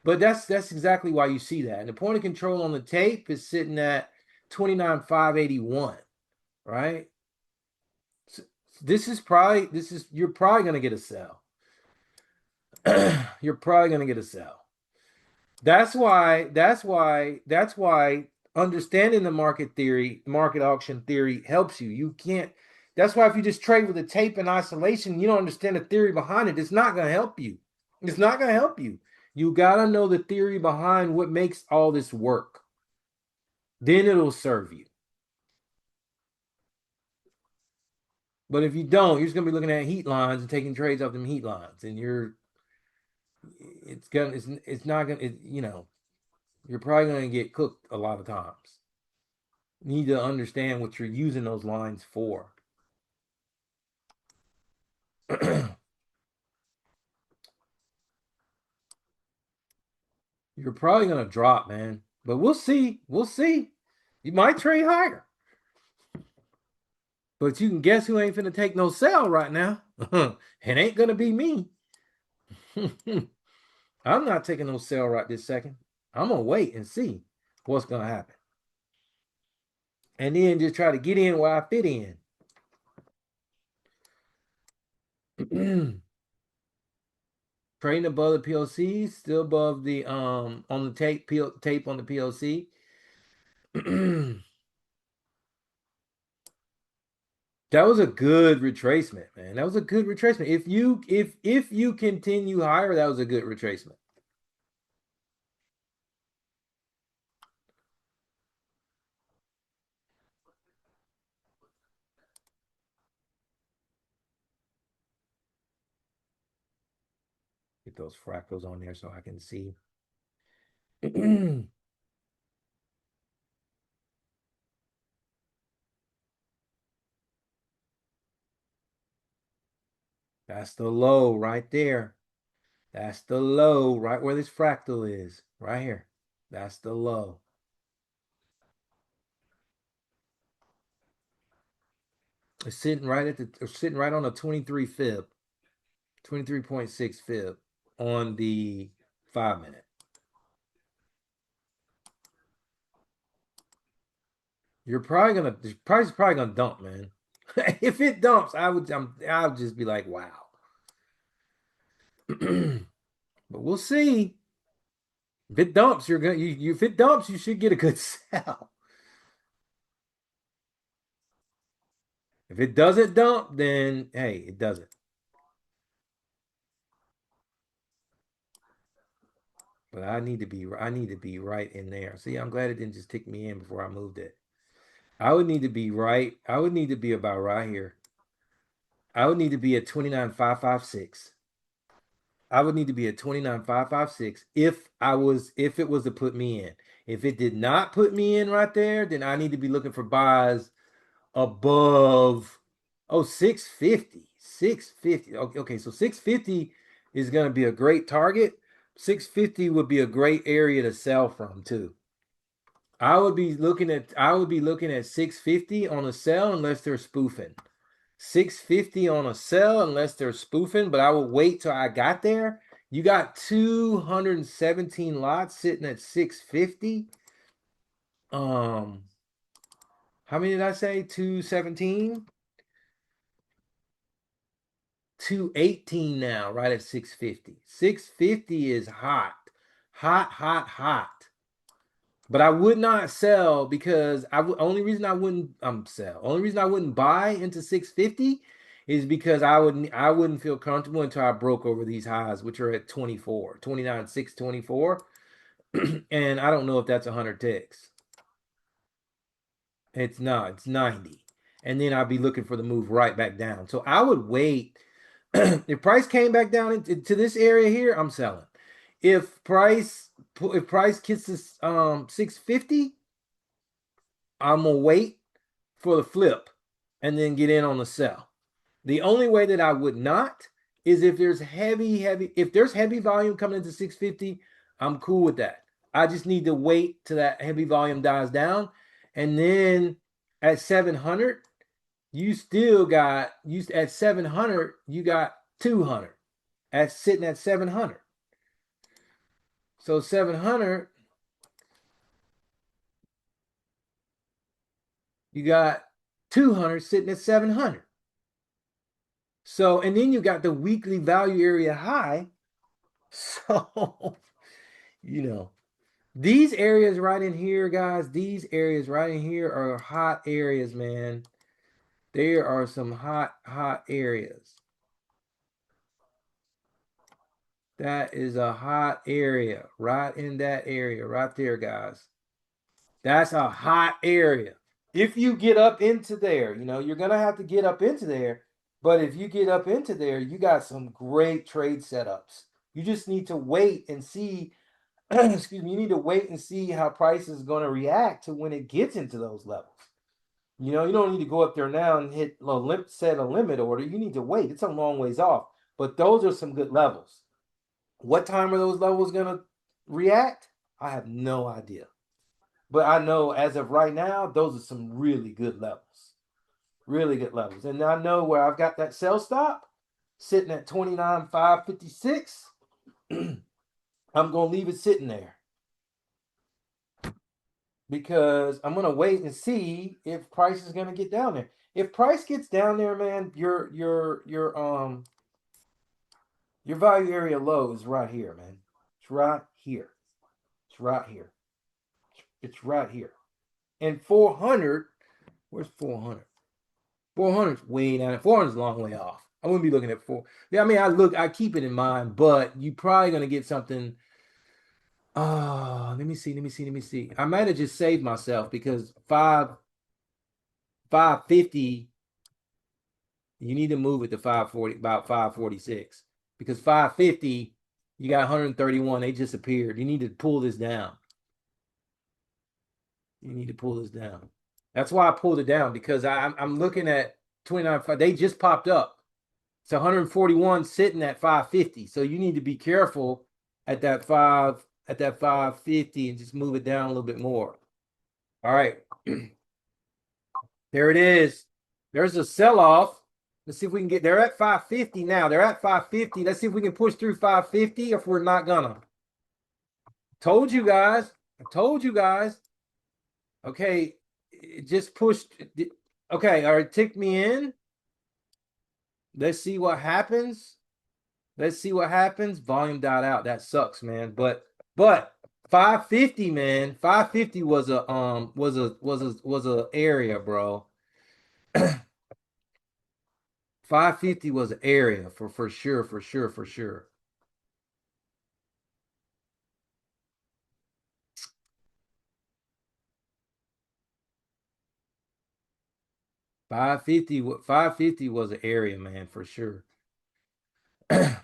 But that's exactly why you see that. And the point of control on the tape is sitting at 29,581, right? So you're probably gonna get a sell. You're probably gonna get a sell. That's why understanding the market auction theory helps you. You can't That's why if you just trade with a tape in isolation, you don't understand the theory behind it, it's not gonna help you. It's not gonna help you. You gotta know the theory behind what makes all this work. Then it'll serve you. But if you don't, you're just gonna be looking at heat lines and taking trades off them heat lines, and it's not gonna, you're probably gonna get cooked a lot of times. You need to understand what you're using those lines for. You're probably gonna drop, man. But we'll see. We'll see. You might trade higher. But you can guess who ain't finna take no sell right now. It ain't gonna be me. I'm not taking no sell right this second. I'm gonna wait and see what's gonna happen. And then just try to get in where I fit in. Trading above the POC, still above the on the tape on the POC. That was a good retracement, man. That was a good retracement. If you continue higher, that was a good retracement. Get those fractals on there so I can see. That's the low right there. That's the low right where this fractal is. Right here. That's the low. It's sitting right at the sitting right on a 23 fib. 23.6 fib on the 5 minute. You're probably gonna the price is probably gonna dump, man. If it dumps, I would just be like, wow. But we'll see. If it dumps, you're gonna if it dumps, you should get a good sell. If it doesn't dump, then hey, it doesn't. But I need to be right in there. See, I'm glad it didn't just tick me in before I moved it. I would need to be right. I would need to be about right here. I would need to be at 29,556. I would need to be at 29,556 if it was to put me in. If it did not put me in right there, then I need to be looking for buys above 650. 650. Okay, so 650 is going to be a great target. 650 would be a great area to sell from too. I would be looking at 650 on a sell unless they're spoofing. 650 on a sell unless they're spoofing, but I will wait till I got there. You got 217 lots sitting at 650. How many did I say? 217? 218 now, right at 650. 650 is hot. Hot, hot, hot. But I would not sell because only reason I wouldn't sell. Only reason I wouldn't buy into 650 is because I wouldn't feel comfortable until I broke over these highs, which are at 24, 29, 624. And I don't know if that's 100 ticks. It's not, it's 90. And then I'd be looking for the move right back down. So I would wait. If price came back down into this area here, I'm selling. If price gets this 650, I'm gonna wait for the flip and then get in on the sell. The only way that I would not is if there's heavy volume coming into 650, I'm cool with that. I just need to wait till that heavy volume dies down. And then at 700, at 700, you got 200 at sitting at 700. So 700, you got 200 sitting at 700. So, and then you got the weekly value area high. So, you know, these areas right in here, guys, these areas right in here are hot areas, man. There are some hot, hot areas. That is a hot area right in that area right there, guys. That's a hot area. If you get up into there, you're going to have to get up into there. But if you get up into there, you got some great trade setups. You just need to wait and see excuse me, you need to wait and see how price is going to react to when it gets into those levels. You don't need to go up there now and hit set a limit order. You need to wait. It's a long ways off, but those are some good levels. What time are those levels going to react? I have no idea. But I know as of right now, those are some really good levels. Really good levels. And I know where I've got that sell stop sitting at 29,556. I'm going to leave it sitting there because I'm going to wait and see if price is going to get down there. If price gets down there, man, your value area low is right here, man. It's right here. It's right here. It's right here. And 400, where's 400? 400 is way down. 400 is a long way off. I wouldn't be looking at four. Yeah, I mean, I keep it in mind, but you probably gonna get something. Let me see. I might have just saved myself because 550. You need to move it to 540, about 546, because 550, you got 131. They just appeared. You need to pull this down. You need to pull this down. That's why I pulled it down because I'm looking at 29. They just popped up. It's 141 sitting at 550. So you need to be careful at that 550 and just move it down a little bit more. All right. There it is. There's a sell-off. Let's see if we can get, they're at 550 now. They're at 550. Let's see if we can push through 550 if we're not gonna. Told you guys. I told you guys. Okay. It just pushed. Okay. All right. Tick me in. Let's see what happens. Let's see what happens. Volume died out. That sucks, man. But 550, man. 550 was a area, bro. 550 was an area for sure, for sure, for sure. 550 was an area, man, for sure. All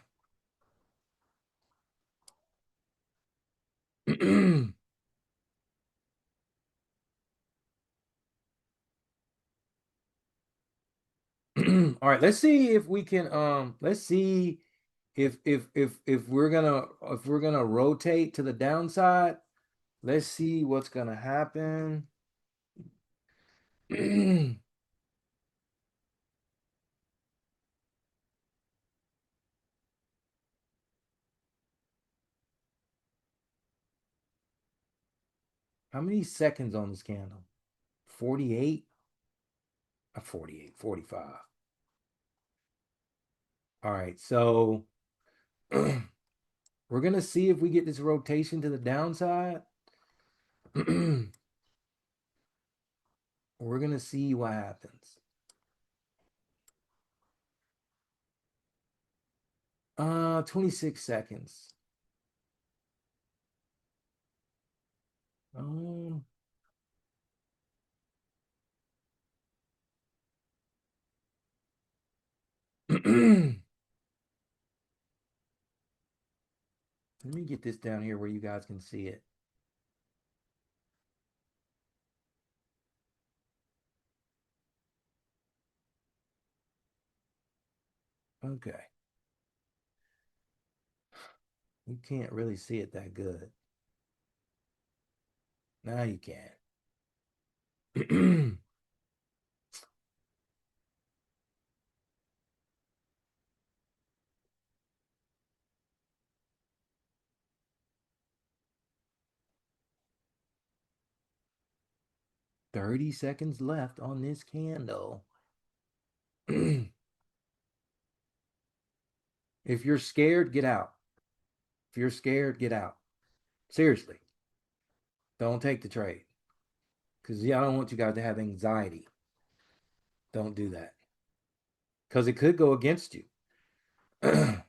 'Right, let's see if we can let's see if we're gonna rotate to the downside. Let's see what's gonna happen. How many seconds on this candle? 48? 48, 45. All right, so we're gonna see if we get this rotation to the downside. We're gonna see what happens. 26 seconds. Um, let me get this down here where you guys can see it. Okay. You can't really see it that good. Now you can. 30 seconds left on this candle. If you're scared, get out. If you're scared, get out. Seriously, don't take the trade. Because I don't want you guys to have anxiety. Don't do that. Because it could go against you. All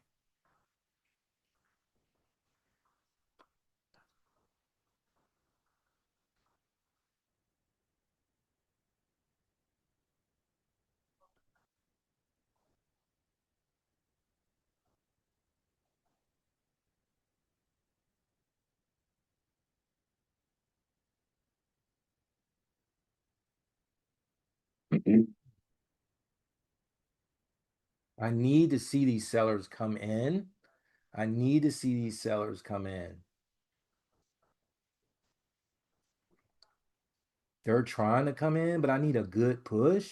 I need to see these sellers come in. I need to see these sellers come in. They're trying to come in, but I need a good push.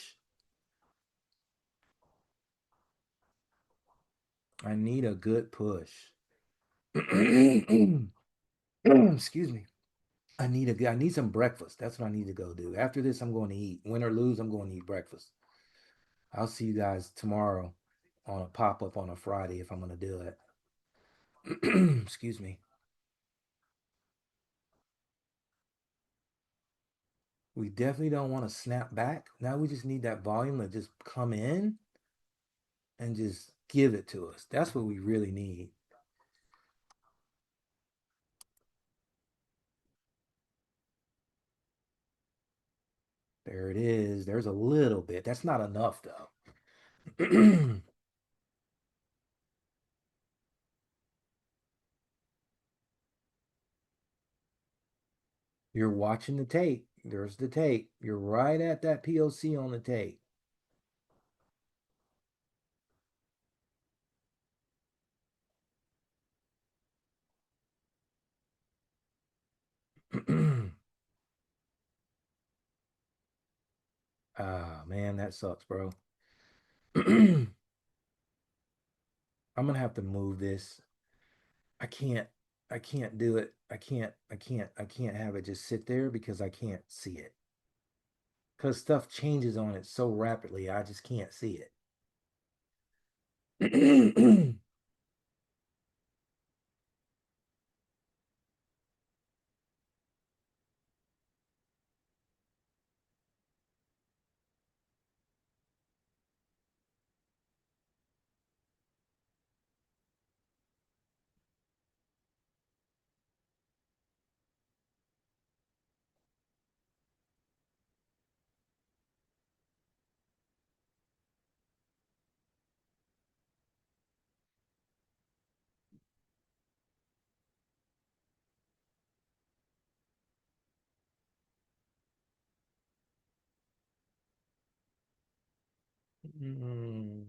I need a good push. Excuse me. I need some breakfast. That's what I need to go do. After this, I'm going to eat. Win or lose, I'm going to eat breakfast. I'll see you guys tomorrow on a pop-up on a Friday if I'm going to do it. Excuse me. We definitely don't want to snap back. Now we just need that volume to just come in and just give it to us. That's what we really need. There it is. There's a little bit. That's not enough though. You're watching the tape. There's the tape. You're right at that POC on the tape. Ah, man, that sucks, bro. I'm gonna have to move this. I can't. I can't do it. I can't have it just sit there because I can't see it. Because stuff changes on it so rapidly, I just can't see it. Mm,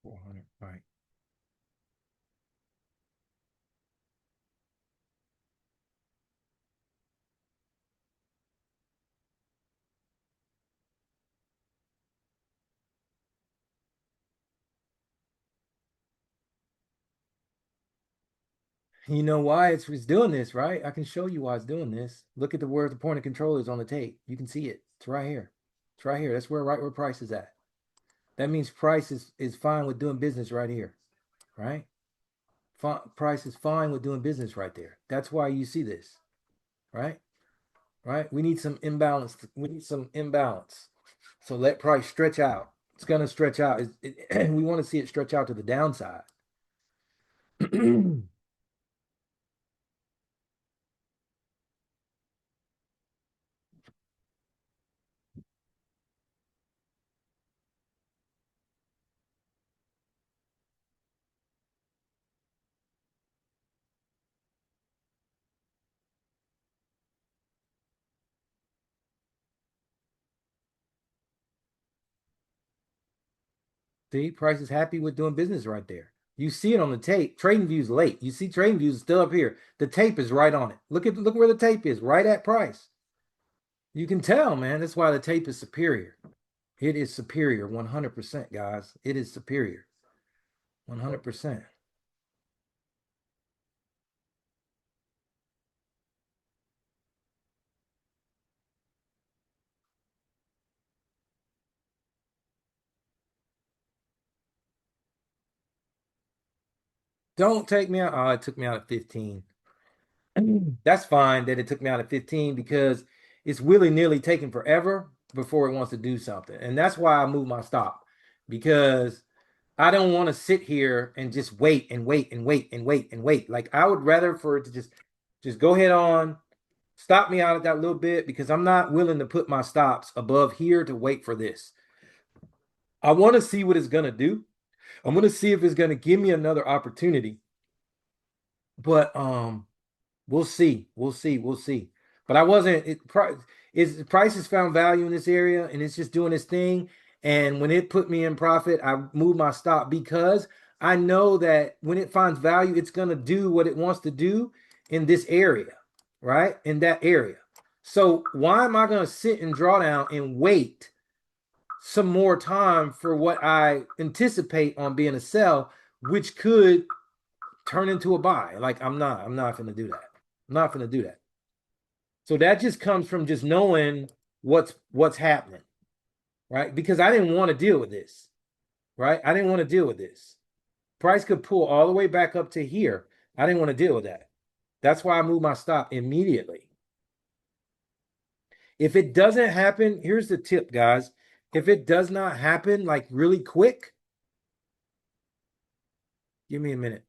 400, right. You know why it's doing this, right? I can show you why it's doing this. Look at the where the point of control is on the tape. You can see it. It's right here. It's right here. That's where right where price is at. That means price is fine with doing business right here, right? Price is fine with doing business right there. That's why you see this, right? Right? We need some imbalance. We need some imbalance. So let price stretch out. It's gonna stretch out. We want to see it stretch out to the downside. See, price is happy with doing business right there. You see it on the tape. Trading views late. You see trading views still up here. The tape is right on it. Look where the tape is, right at price. You can tell, man. That's why the tape is superior. It is superior 100%, guys. It is superior 100%. Don't take me out. Oh, it took me out at 15. That's fine that it took me out at 15 because it's willy-nilly taking forever before it wants to do something. And that's why I moved my stop because I don't want to sit here and just wait and wait and wait and wait and wait. Like I would rather for it to just go ahead on, stop me out at that little bit because I'm not willing to put my stops above here to wait for this. I want to see what it's going to do. I'm going to see if it's going to give me another opportunity. But we'll see. We'll see. We'll see. But I wasn't it price has found value in this area and it's just doing its thing. And when it put me in profit, I moved my stop because I know that when it finds value, it's gonna do what it wants to do in this area, right? In that area. So why am I gonna sit and draw down and wait some more time for what I anticipate on being a sell, which could turn into a buy? Like I'm not gonna do that. I'm not gonna do that. So that just comes from just knowing what's happening, right? Because I didn't want to deal with this, right? I didn't want to deal with this. Price could pull all the way back up to here. I didn't want to deal with that. That's why I moved my stop immediately. If it doesn't happen, here's the tip, guys. If it does not happen like really quick, give me a minute.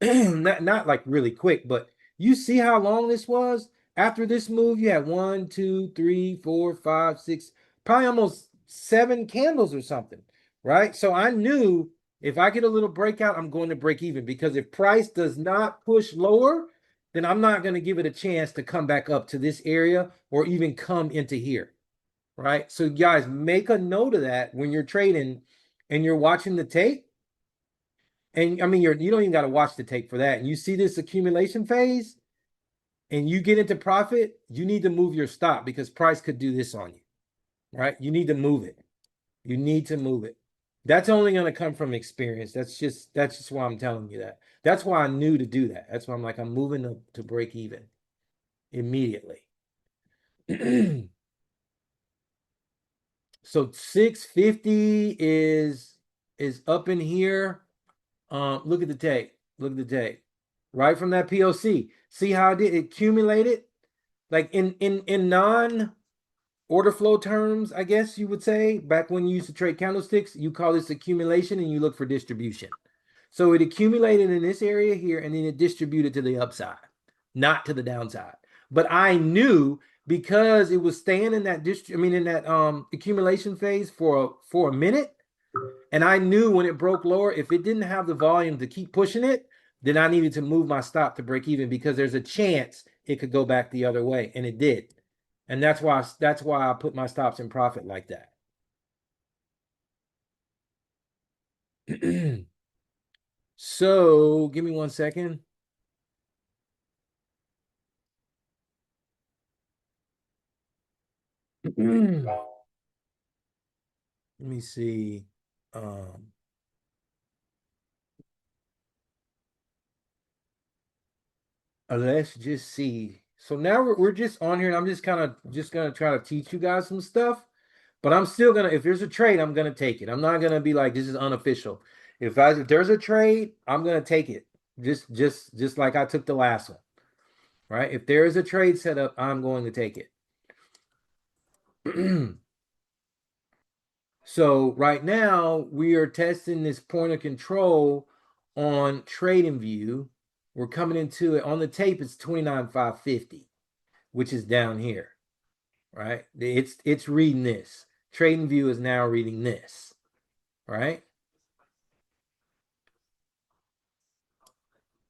Not like really quick, but you see how long this was? After this move, you had one, two, three, four, five, six, probably almost seven candles or something, right? So I knew if I get a little breakout, I'm going to break even because if price does not push lower, then I'm not going to give it a chance to come back up to this area or even come into here, right? So guys, make a note of that when you're trading and you're watching the tape. And I mean, you don't even got to watch the tape for that. And you see this accumulation phase and you get into profit, you need to move your stop because price could do this on you, right? You need to move it. You need to move it. That's only going to come from experience. That's just why I'm telling you that. That's why I knew to do that. That's why I'm like, I'm moving to break even immediately. So 650 is up in here. Look at the tape. Look at the tape. Right from that POC. See how it did it accumulated? Like in non order flow terms, I guess you would say, back when you used to trade candlesticks, you call this accumulation and you look for distribution. So it accumulated in this area here and then it distributed to the upside, not to the downside. But I knew because it was staying in that in that accumulation phase for a minute, and I knew when it broke lower, if it didn't have the volume to keep pushing it, then I needed to move my stop to break even because there's a chance it could go back the other way, and it did. And that's why I put my stops in profit like that. So give me 1 second. Let me see. Um, let's just see. So now we're just on here, and I'm just kind of just gonna try to teach you guys some stuff. But I'm still gonna, if there's a trade, I'm gonna take it. I'm not gonna be like this is unofficial. If there's a trade, I'm gonna take it. Just like I took the last one, right? If there is a trade set up, I'm going to take it. So right now we are testing this point of control on trading view. We're coming into it on the tape, it's 29,550, which is down here, right? It's reading this. Trading view is now reading this, right?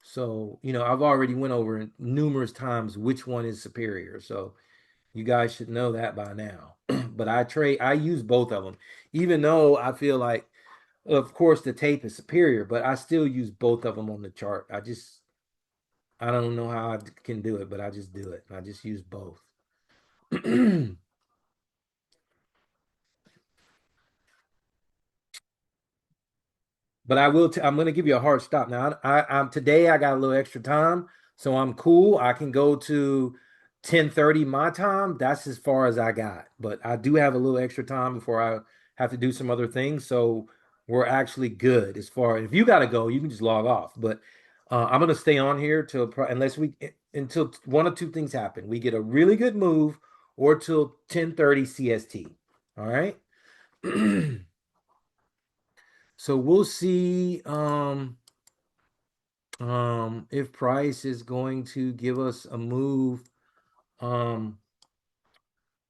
So, I've already went over numerous times which one is superior. So you guys should know that by now. But I use both of them, even though I feel like, of course, the tape is superior, but I still use both of them on the chart. I don't know how I can do it, but I just do it. I just use both. But I'm going to give you a hard stop. Now, I'm today I got a little extra time, so I'm cool. I can go to 10:30 my time. That's as far as I got. But I do have a little extra time before I have to do some other things. So we're actually good as far if you got to go, you can just log off. But I'm going to stay on here until one or two things happen. We get a really good move or till 10:30 CST. All right. So we'll see if price is going to give us a move um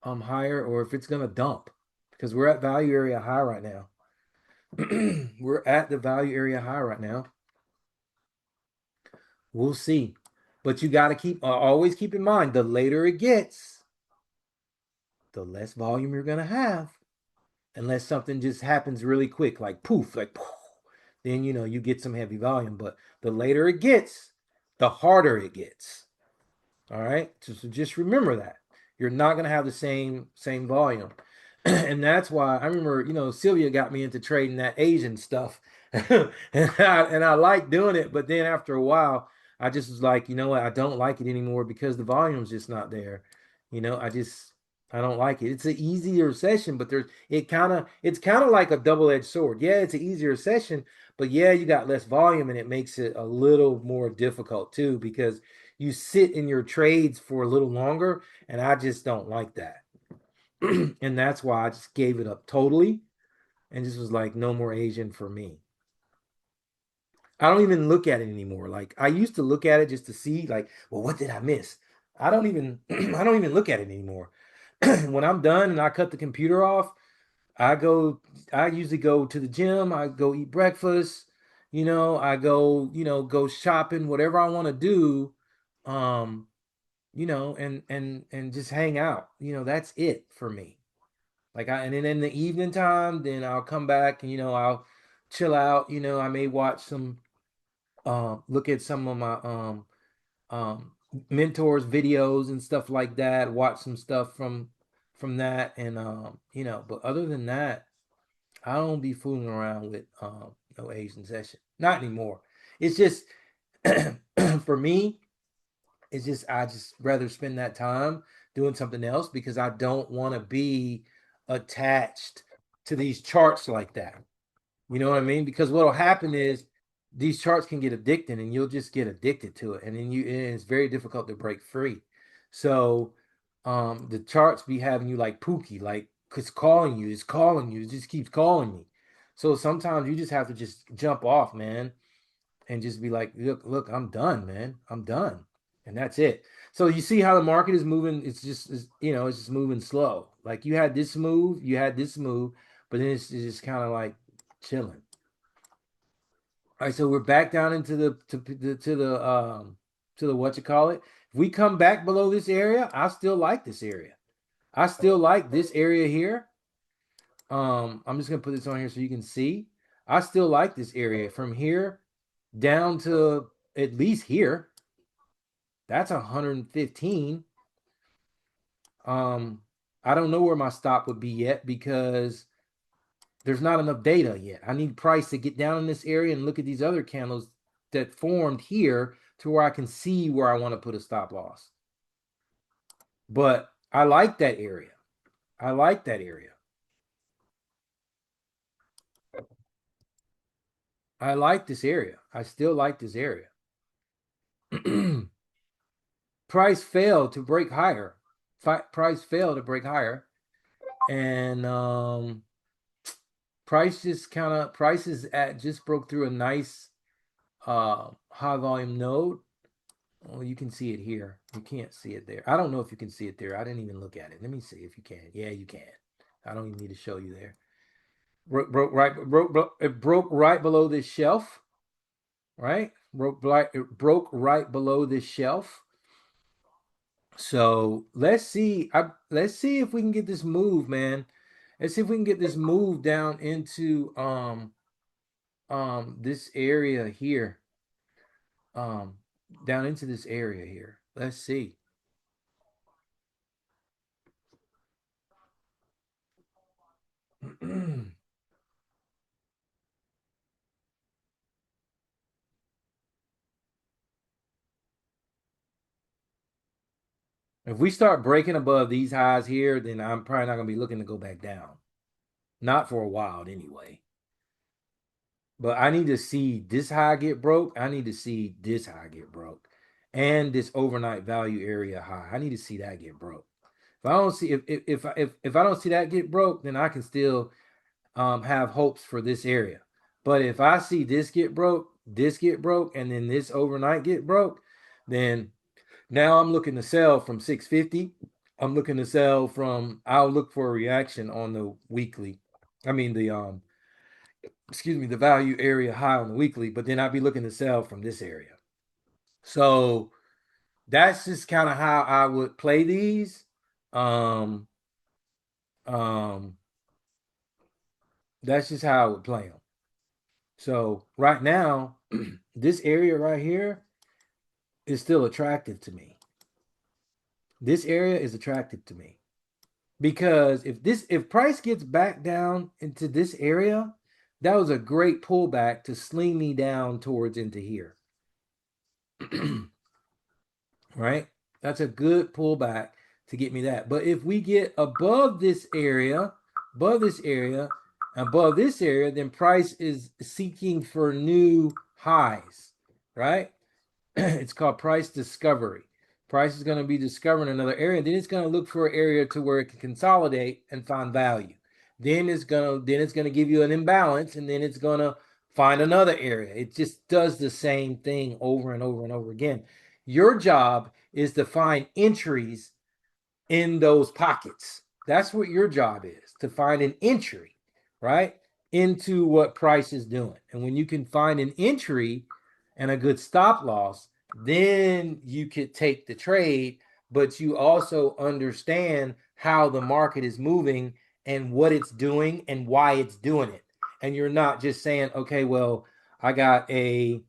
higher or if it's going to dump because we're at value area high right now. We're at the value area high right now. We'll see. But you got to always keep in mind the later it gets, the less volume you're going to have. Unless something just happens really quick, like poof, like poof, then you get some heavy volume. But the later it gets, the harder it gets. All right. So just remember that you're not going to have the same volume. And that's why I remember, Sylvia got me into trading that Asian stuff. And I like doing it, but then after a while, I just was like, you know what, I don't like it anymore because the volume's just not there. I don't like it. It's an easier session, but it's kind of like a double-edged sword. Yeah, it's an easier session, but yeah, you got less volume and it makes it a little more difficult too because you sit in your trades for a little longer, and I just don't like that. And that's why I just gave it up totally and just was like, no more Asian for me. I don't even look at it anymore. Like I used to look at it just to see, like, well, what did I miss? I don't even I don't even look at it anymore. When I'm done and I cut the computer off, I go I usually go to the gym, I go eat breakfast, I go, go shopping, whatever I want to do. Um, and just hang out. That's it for me. And then in the evening time, then I'll come back and I'll chill out. I may watch some look at some of my um mentors videos and stuff like that, watch some stuff from that, and but other than that, I don't be fooling around with no Asian session. Not anymore. It's just for me, it's just I just rather spend that time doing something else because I don't want to be attached to these charts like that. You know what I mean? Because what'll happen is these charts can get addicted and you'll just get addicted to it. And it's very difficult to break free. So the charts be having you like Pookie, like it's calling you, it just keeps calling me. So sometimes you just have to just jump off, man, and just be like, look, I'm done, man. I'm done. And that's it. So you see how the market is moving. It's just moving slow. Like you had this move, but then it's just kind of like chilling. All right, so we're back down into the what you call it. If we come back below this area, I still like this area. I still like this area here. I'm just gonna put this on here so you can see. I still like this area from here down to at least here. That's 115. Um, I don't know where my stop would be yet because there's not enough data yet. I need price to get down in this area and look at these other candles that formed here to where I can see where I want to put a stop loss. But I like that area. I like that area. I like this area. I still like this area. Price failed to break higher. Price failed to break higher. And prices at just broke through a nice high volume node. Well, you can see it here. You can't see it there. I don't know if you can see it there. I didn't even look at it. Let me see if you can. Yeah, you can. I don't even need to show you there. It broke right below this shelf, right? It broke right below this shelf. So let's see if we can get this move, man. Let's see if we can get this move down into this area here. Um Down into this area here. Let's see. If we start breaking above these highs here, then I'm probably not going to be looking to go back down. Not for a while, anyway. But I need to see this high get broke. I need to see this high get broke. And this overnight value area high. I need to see that get broke. If I don't see if I don't see that get broke, then I can still have hopes for this area. But if I see this get broke, and then this overnight get broke, then now I'm looking to sell from 650. I'm looking to sell from I'll look for a reaction on the weekly. I mean the value area high on the weekly, but then I'd be looking to sell from this area. So that's just kind of how I would play these. Um, um, that's just how I would play them. So right now, this area right here is still attractive to me. This area is attractive to me because if price gets back down into this area, that was a great pullback to sling me down towards into here. Right? That's a good pullback to get me that. But if we get above this area, above this area, above this area, then price is seeking for new highs, right? It's called price discovery. Price is going to be discovering another area. Then it's going to look for an area to where it can consolidate and find value. Then it's gonna give you an imbalance, and then it's gonna find another area. It just does the same thing over and over and over again. Your job is to find entries in those pockets. That's what your job is, to find an entry, right, into what price is doing. And when you can find an entry and a good stop loss, then you could take the trade, but you also understand how the market is moving and what it's doing and why it's doing it. And you're not just saying, okay, well, I got a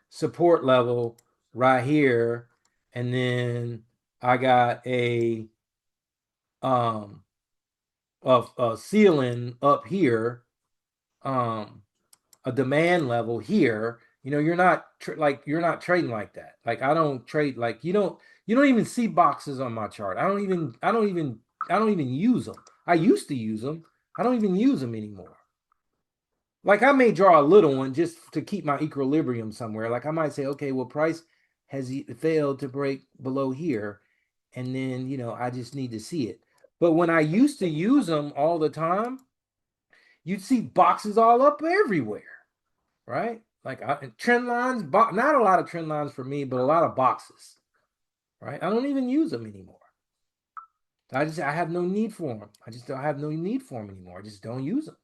support level right here, and then I got um a ceiling up here, um a demand level here. You're not you're not trading like that. Like I don't trade like you don't even see boxes on my chart. I don't even use them. I used to use them. I don't even use them anymore. Like I may draw a little one just to keep my equilibrium somewhere. Like I might say, okay, well, price has failed to break below here, and then I just need to see it. But when I used to use them all the time, you'd see boxes all up everywhere, right? Like trend lines, not a lot of trend lines for me, but a lot of boxes, right? I don't even use them anymore. I have no need for them. I just don't have no need for them anymore. I just don't use them.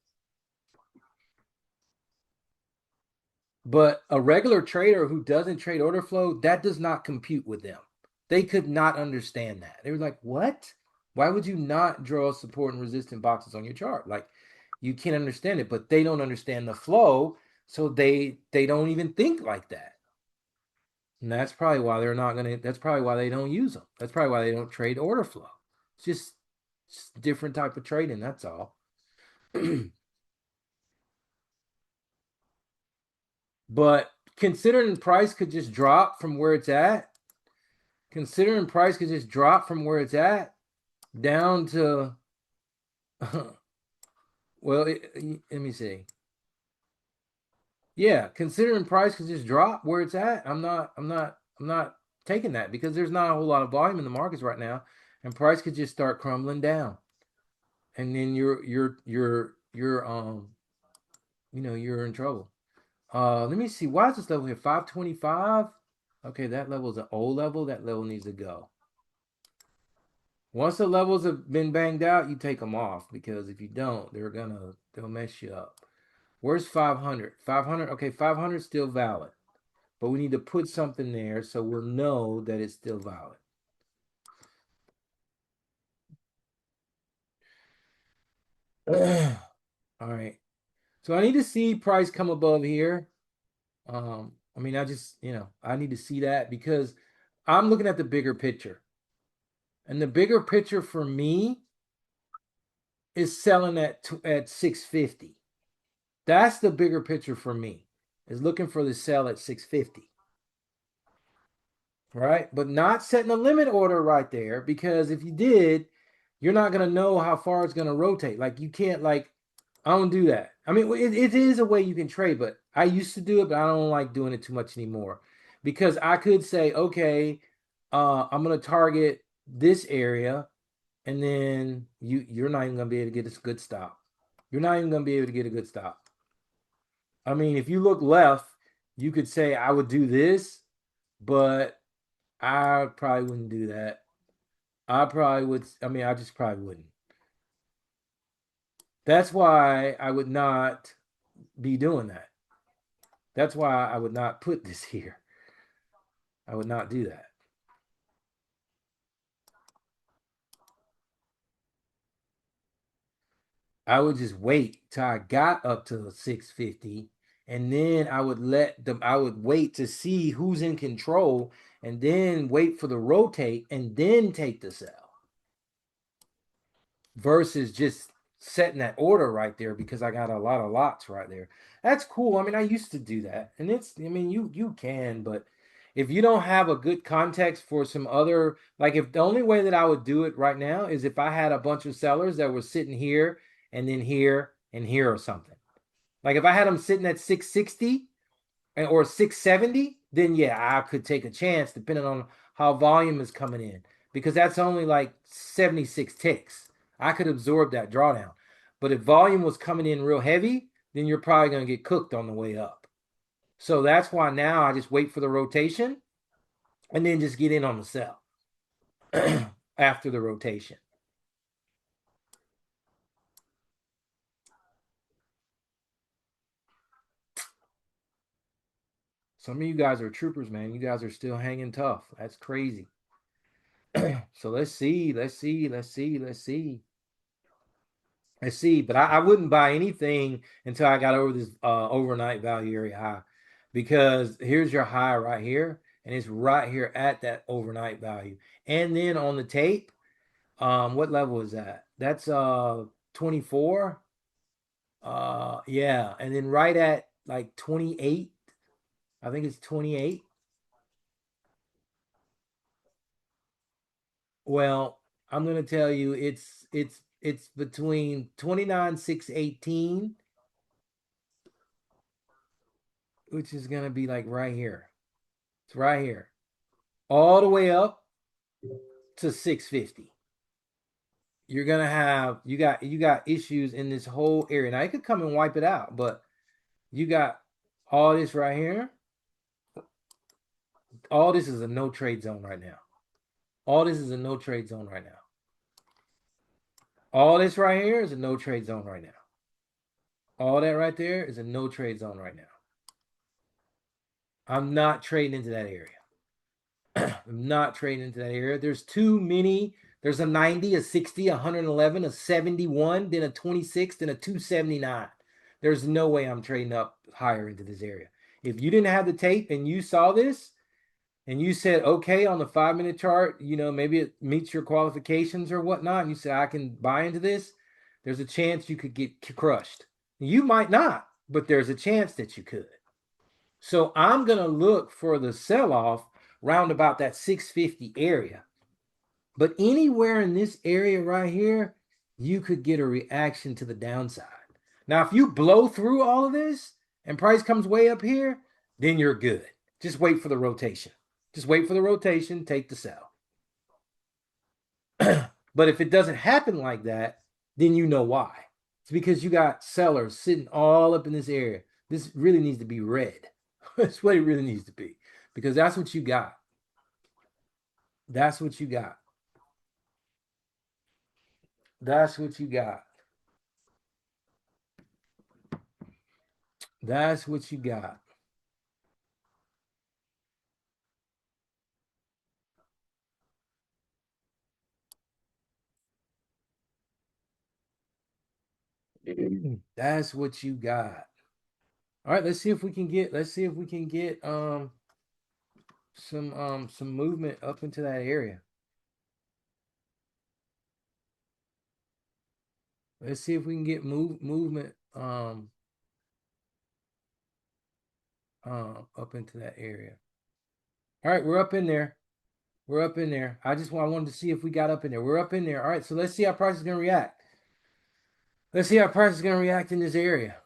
But a regular trader who doesn't trade order flow, that does not compute with them. They could not understand that. They were like, what? Why would you not draw support and resistance boxes on your chart? Like, you can't understand it, but they don't understand the flow, so they don't even think like that. And that's probably why they're not gonna. That's probably why they don't use them. That's probably why they don't trade order flow. It's just different type of trading. That's all. But considering price could just drop from where it's at, considering price could just drop from where it's at down to well, let me see. Yeah, considering price could just drop where it's at, I'm not taking that because there's not a whole lot of volume in the markets right now, and price could just start crumbling down, and then you're in trouble. Let me see. Why is this level here? 525. Okay, that level is an old level. That level needs to go. Once the levels have been banged out, you take them off because if you don't, they'll mess you up. Where's 500? 500. Okay, 500 is still valid, but we need to put something there so we'll know that it's still valid. All right. So I need to see price come above here. I mean, I need to see that because I'm looking at the bigger picture. And the bigger picture for me is selling at 650. That's the bigger picture for me. Is looking for the sell at 650. Right? But not setting a limit order right there because if you did, you're not going to know how far it's going to rotate. Like you can't I don't do that. I mean, it is a way you can trade, but I used to do it, but I don't like doing it too much anymore because I could say, okay, I'm going to target this area, and then you're not even going to be able to get a good stop. You're not even going to be able to get a good stop. I mean, if you look left, you could say I would do this, but I probably wouldn't do that. I probably would. I mean, I just probably wouldn't. That's why I would not be doing that. That's why I would not put this here. I would not do that. I would just wait till I got up to 650, and then I would wait to see who's in control, and then wait for the rotate and then take the sell, versus just setting that order right there because I got a lot of lots right there. That's cool. I mean, I used to do that. And I mean, you can, but if you don't have a good context for some other, like, if the only way that I would do it right now is if I had a bunch of sellers that were sitting here and then here and here or something. Like if I had them sitting at 660 or 670, then yeah, I could take a chance depending on how volume is coming in, because that's only like 76 ticks. I could absorb that drawdown. But if volume was coming in real heavy, then you're probably going to get cooked on the way up. So that's why now I just wait for the rotation and then just get in on the sell after the rotation. Some of you guys are troopers, man. You guys are still hanging tough. That's crazy. So let's see, let's see, let's see, let's see. I see, but I wouldn't buy anything until I got over this overnight value area high, because here's your high right here, and it's right here at that overnight value. And then on the tape, what level is that? That's 24. Yeah, and then right at like 28, I think it's 28. Well, I'm gonna tell you, it's between 29,618, which is gonna be like right here. It's right here, all the way up to 650. You're gonna have you got issues in this whole area. Now it could come and wipe it out, but you got all this right here. All this is a no trade zone right now. All this is a no trade zone right now. All this right here is a no trade zone right now. All that right there is a no trade zone right now. I'm not trading into that area. I'm not trading into that area. There's too many. There's a 90, a 60, a 111, a 71, then a 26, then a 279. There's no way I'm trading up higher into this area. If you didn't have the tape and you saw this and you said, okay, on the 5 minute chart, maybe it meets your qualifications or whatnot, and you said, I can buy into this, there's a chance you could get crushed. You might not, but there's a chance that you could. So I'm going to look for the sell off round about that 650 area. But anywhere in this area right here, you could get a reaction to the downside. Now, if you blow through all of this and price comes way up here, then you're good. Just wait for the rotation. Just wait for the rotation, take the sell. But if it doesn't happen like that, then you know why. It's because you got sellers sitting all up in this area. This really needs to be red. That's what it really needs to be, because that's what you got. That's what you got. That's what you got. That's what you got. That's what you got. All right, let's see if we can get some movement up into that area. Let's see if we can get movement up into that area. All right, we're up in there. We're up in there. I wanted to see if we got up in there. We're up in there. All right, so let's see how price is going to react. Let's see how price is going to react in this area.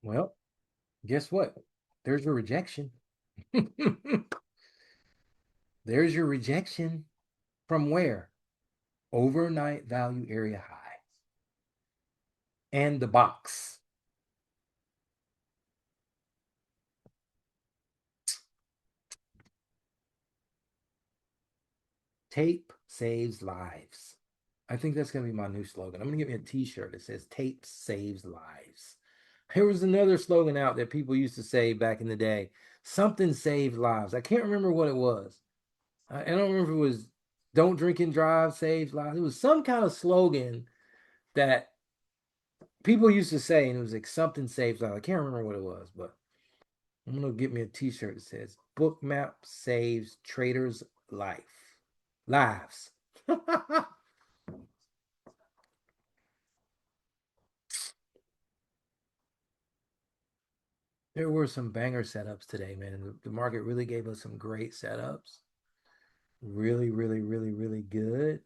Well, guess what? There's your rejection. There's your rejection. From where? Overnight value area high. And the box. Tape saves lives. I think that's going to be my new slogan. I'm going to get me a t-shirt that says tape saves lives. There was another slogan out that people used to say back in the day. Something saved lives. I can't remember what it was. I don't remember if it was "Don't drink and drive saves lives." It was some kind of slogan that people used to say, and it was like something saves lives. I can't remember what it was, but I'm gonna get me a T-shirt that says "Bookmap saves traders' lives." There were some banger setups today, man. The market really gave us some great setups. Really, really, really, really good.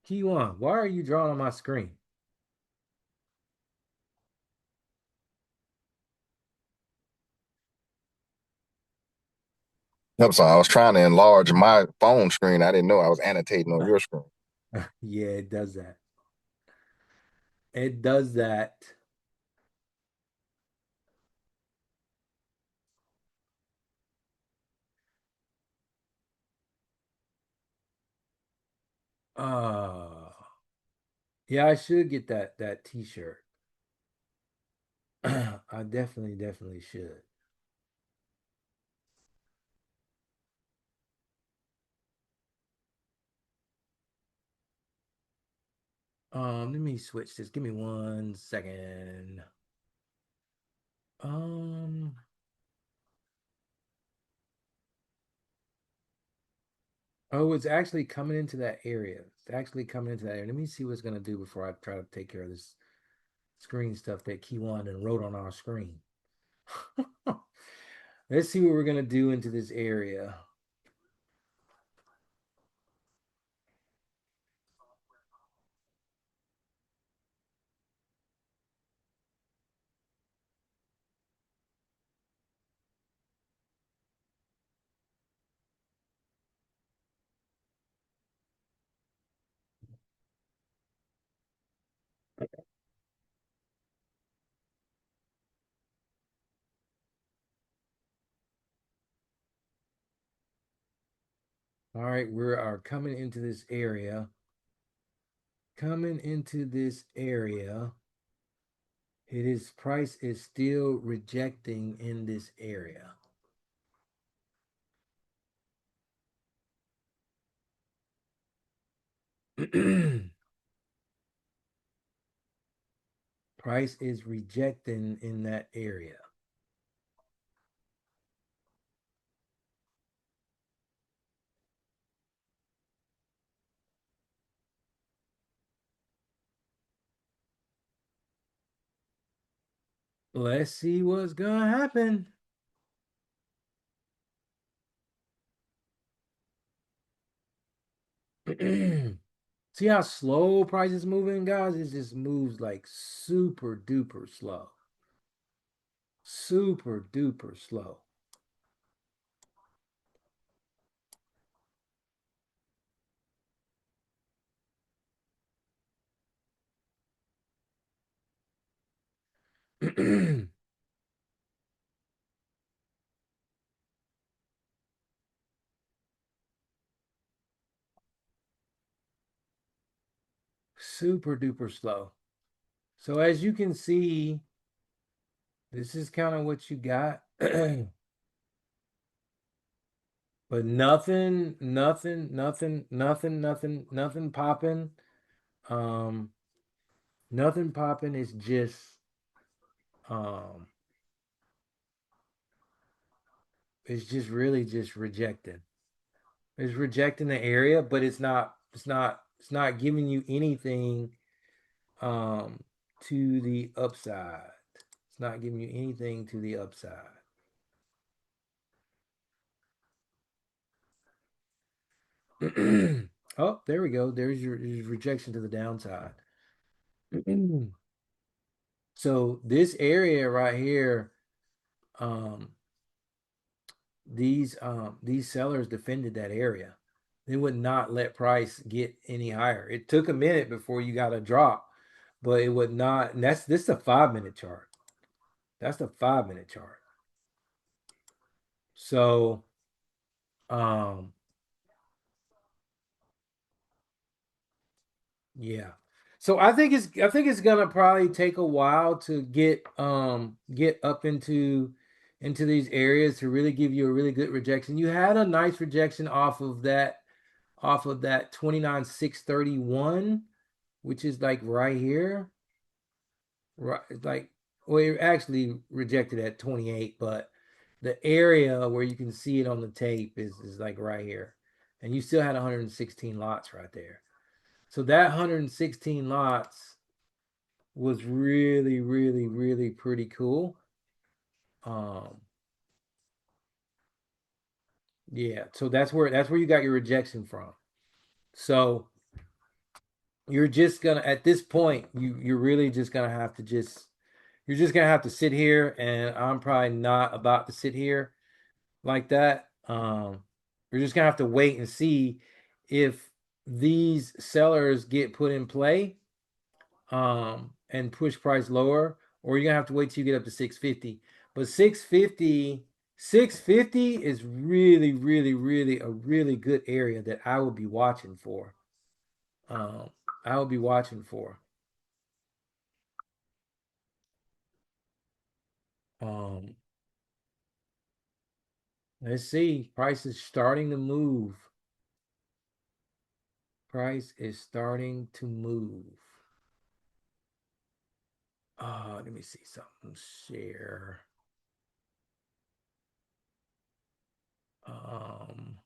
Key one, why are you drawing on my screen? I'm sorry, I was trying to enlarge my phone screen. I didn't know I was annotating on your screen. Yeah, it does that. It does that. Uh, yeah, I should get that t-shirt. I definitely should. Let me switch this. Give me 1 second. Um, oh, it's actually coming into that area. It's actually coming into that area. Let me see what's gonna do before I try to take care of this screen stuff that Keywan and wrote on our screen. Let's see what we're gonna do into this area. All right, we are coming into this area. Coming into this area. It is price is still rejecting in this area. Price is rejecting in that area. Let's see what's gonna happen. See how slow price is moving, guys? It just moves like super duper slow. Super duper slow. Super duper slow. So as you can see, this is kind of what you got. But nothing popping. Um, nothing popping. Um, it's just really just rejecting. It's rejecting the area, but it's not giving you anything to the upside. It's not giving you anything to the upside. Oh, there we go. There's your rejection to the downside. So this area right here, um, these sellers defended that area. They would not let price get any higher. It took a minute before you got a drop, but it would not. And that's this is a 5 minute chart. That's the 5 minute chart. So, um, Yeah. So I think it's gonna probably take a while to get up into these areas to really give you a really good rejection. You had a nice rejection off of that 29,631, which is like right here. Right, like, well, it actually rejected at 28, but the area where you can see it on the tape is like right here. And you still had 116 lots right there. So that 116 lots was really, really, really pretty cool. Um, yeah, so that's where you got your rejection from. So you're just gonna at this point, you're really just gonna have to just you're just gonna have to sit here, and I'm probably not about to sit here like that. You're just gonna have to wait and see if these sellers get put in play, and push price lower, or you're gonna have to wait till you get up to 650. But 650 is really, really, really a really good area that I will be watching for. Um, I will be watching for. Um, let's see. Price is starting to move. Price is starting to move. Let me see something. Share. Um,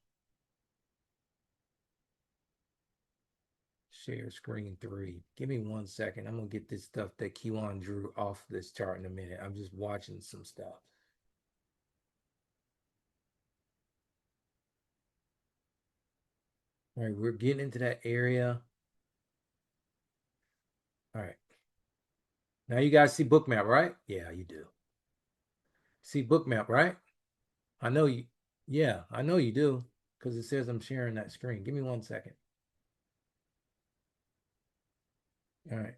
Share screen 3. Give me 1 second. I'm gonna get this stuff that Q1 drew off this chart in a minute. I'm just watching some stuff. All right, we're getting into that area. All right. Now you guys see bookmap, right? Yeah, you do. See bookmap, right? I know you. Yeah, I know you do because it says I'm sharing that screen. Give me 1 second. All right.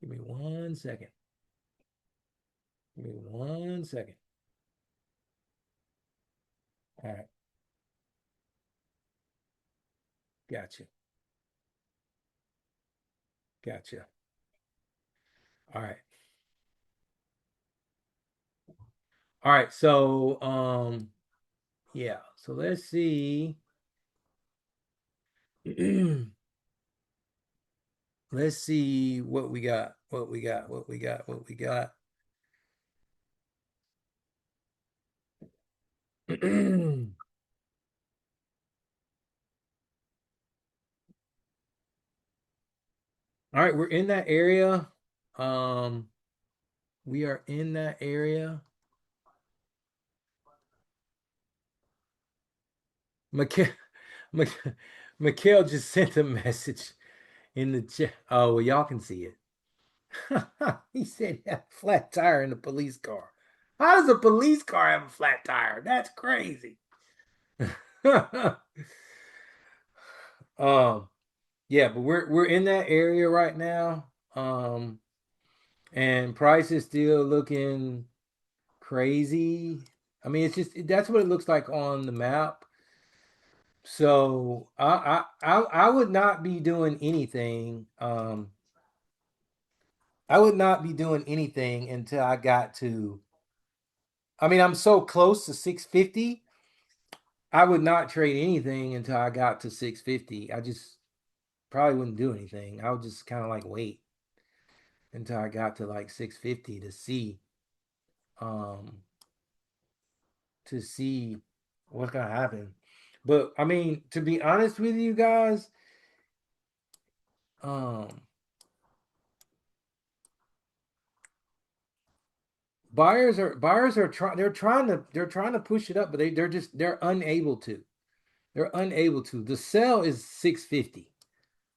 Give me 1 second. Give me 1 second. All right. Gotcha. Gotcha. All right. All right. So, yeah. So let's see. Let's see what we got. What we got. What we got. What we got. All right, we're in that area. Um, we are in that area. Mikhail, Mikhail just sent a message in the chat. Oh, well, y'all can see it. He said he had a flat tire in the police car. How does a police car have a flat tire? That's crazy. um, yeah, but we're in that area right now. And price is still looking crazy. I mean, it's just that's what it looks like on the map. So I would not be doing anything. I would not be doing anything until I got to. I mean, I'm so close to 650. I would not trade anything until I got to 650. I just probably wouldn't do anything. I would just kind of like wait until I got to like 650 um to see what's gonna happen. But I mean, to be honest with you guys, um buyers are trying they're trying to push it up, but they're unable to. They're unable to. The sell is 650.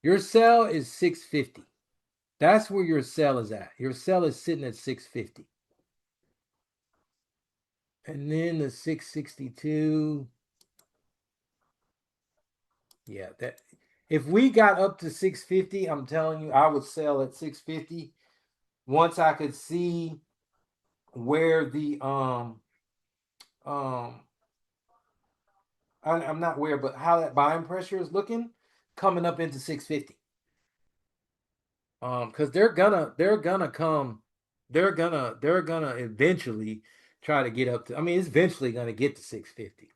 Your sell is 650. That's where your sell is at. Your sell is sitting at 650. And then the 662, yeah, that if we got up to 650, I'm telling you, I would sell at 650 once I could see where the um I'm not where, but how that buying pressure is looking. coming up into 650. Because they're gonna come, they're gonna eventually try to get up to. I mean, it's eventually gonna get to 650.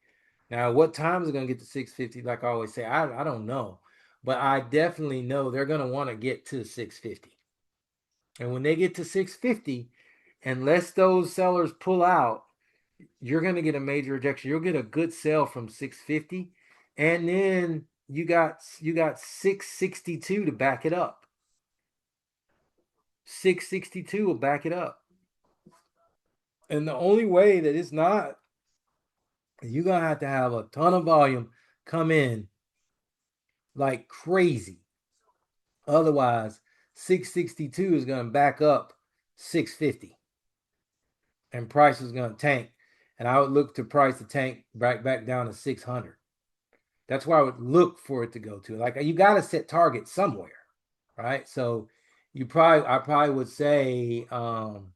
Now, what time is it gonna get to 650? Like I always say, I don't know, but I definitely know they're gonna want to get to 650. And when they get to 650, unless those sellers pull out, you're going to get a major rejection. You'll get a good sell from 650, and then you got 662 to back it up. 662 will back it up. And the only way that it's not, you're going to have a ton of volume come in like crazy. Otherwise, 662 is going to back up 650. And price is going to tank. And I would look to price the tank back down to 600. That's where I would look for it to go to. Like, you got to set targets somewhere, right? So I probably would say, um,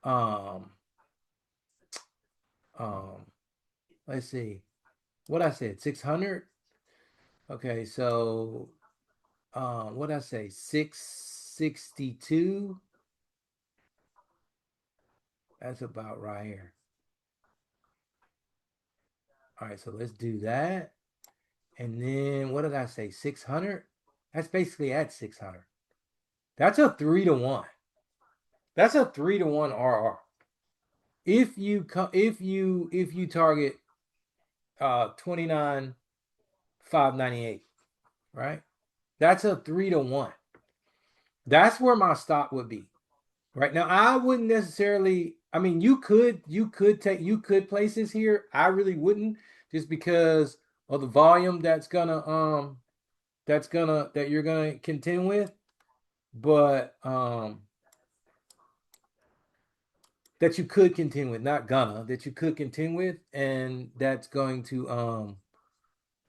um, let's see, what I said, 600. Okay, so, what I say, 662. That's about right here. All right, so let's do that. And then what did I say? 600? That's basically at 600. That's a 3-to-1. That's a 3-to-1 RR. If you target 29,598, right? That's a 3-to-1. That's where my stop would be. Right now, I wouldn't necessarily. I mean, you could place this here. I really wouldn't, just because of the volume that you're gonna contend with. But that you could contend with, not gonna, that you could contend with, and that's going to um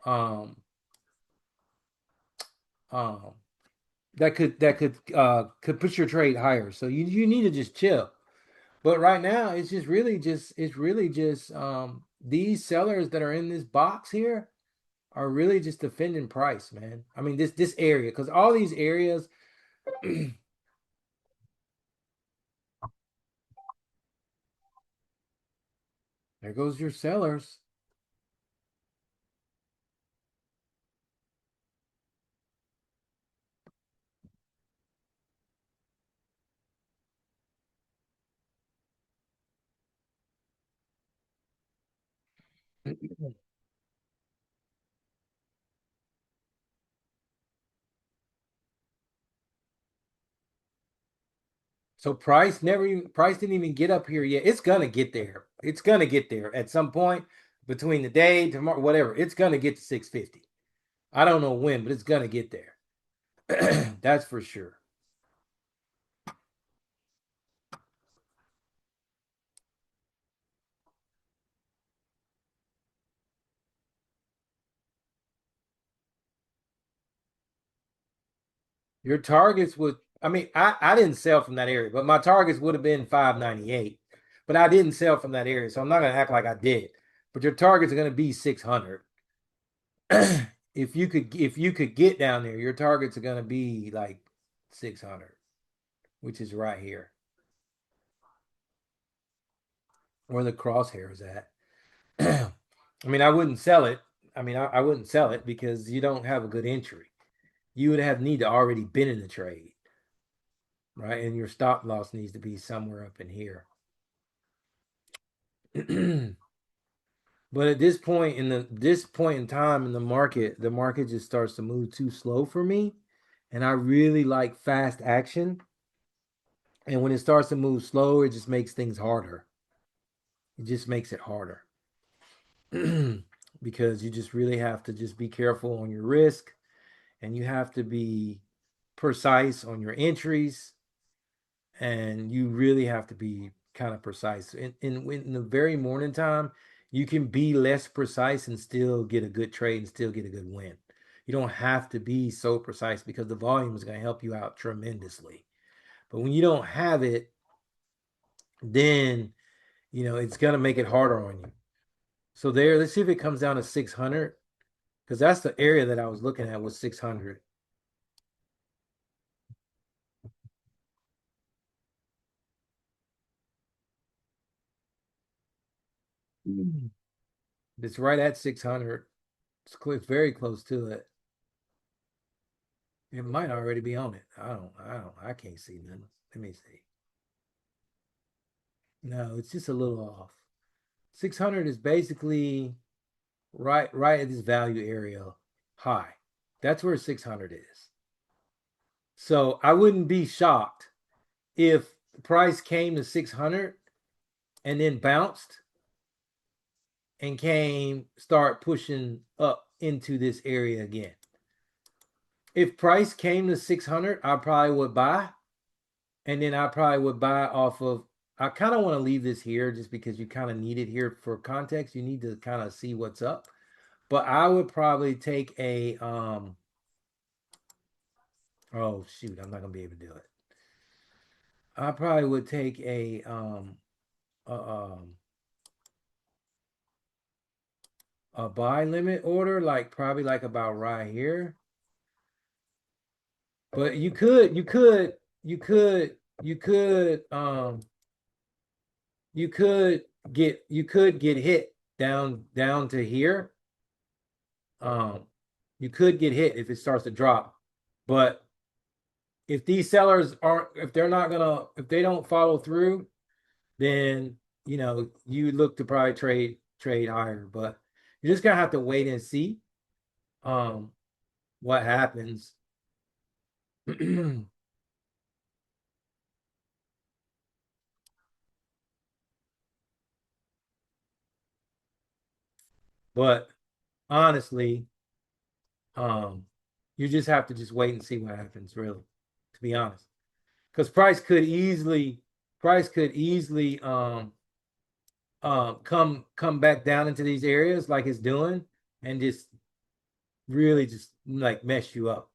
um could push your trade higher. So you need to just chill. But right now, it's really just these sellers that are in this box here are really just defending price, man. I mean, this area, because all these areas. There goes your sellers. So price didn't even get up here yet. It's gonna get there. It's gonna get there at some point between the day, tomorrow, whatever. It's gonna get to 650. I don't know when, but it's gonna get there. That's for sure. Your targets would, I mean, I didn't sell from that area, but my targets would have been 598. But I didn't sell from that area, so I'm not gonna act like I did. But your targets are gonna be 600. If you could get down there, your targets are gonna be like 600, which is right here where the crosshair is at. I mean, I wouldn't sell it. I mean, I wouldn't sell it because you don't have a good entry. You would have need to already been in the trade, right? And your stop loss needs to be somewhere up in here. But at this point in time in the market just starts to move too slow for me, and I really like fast action. And when it starts to move slow, it just makes things harder. It just makes it harder. Because you just really have to just be careful on your risk, and you have to be precise on your entries, and you really have to be kind of precise. In the very morning time, you can be less precise and still get a good trade and still get a good win. You don't have to be so precise because the volume is going to help you out tremendously. But when you don't have it, then it's going to make it harder on you. So let's see if it comes down to 600. because that's the area that I was looking at was 600. It's right at 600. It's very close to it. It might already be on it. I can't see nothing. Let me see. No, it's just a little off. 600 is basically right at this value area high. That's where 600 is. So I wouldn't be shocked if the price came to 600 and then bounced and start pushing up into this area again. If price came to 600, I probably would buy, and then I probably would buy off of. I kind of want to leave this here just because you kind of need it here for context. You need to kind of see what's up. But I would probably take a oh shoot, I'm not gonna be able to do it. I probably would take a um a buy limit order, like probably like about right here. But you could get hit down to here. Um, you could get hit if it starts to drop. But if these sellers aren't, if they don't follow through, then you look to probably trade higher. But you're just gonna have to wait and see um what happens. But honestly, um, you just have to just wait and see what happens, really, to be honest. Because price could easily come back down into these areas like it's doing and just really just like mess you up.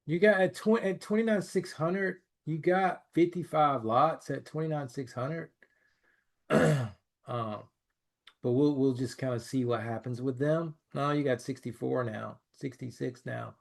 You got at 29,600, you got 55 lots at 29,600. um, but we'll just kind of see what happens with them. No, you got 64 now, 66 now.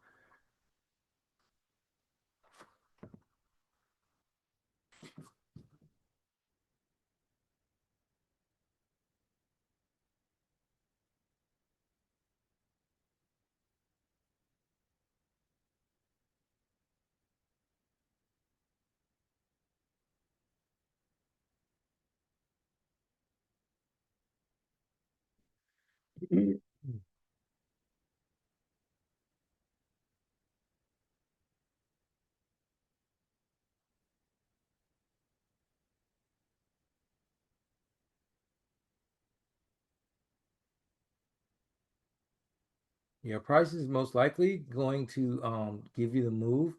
Yeah, price is most likely going to give you the move.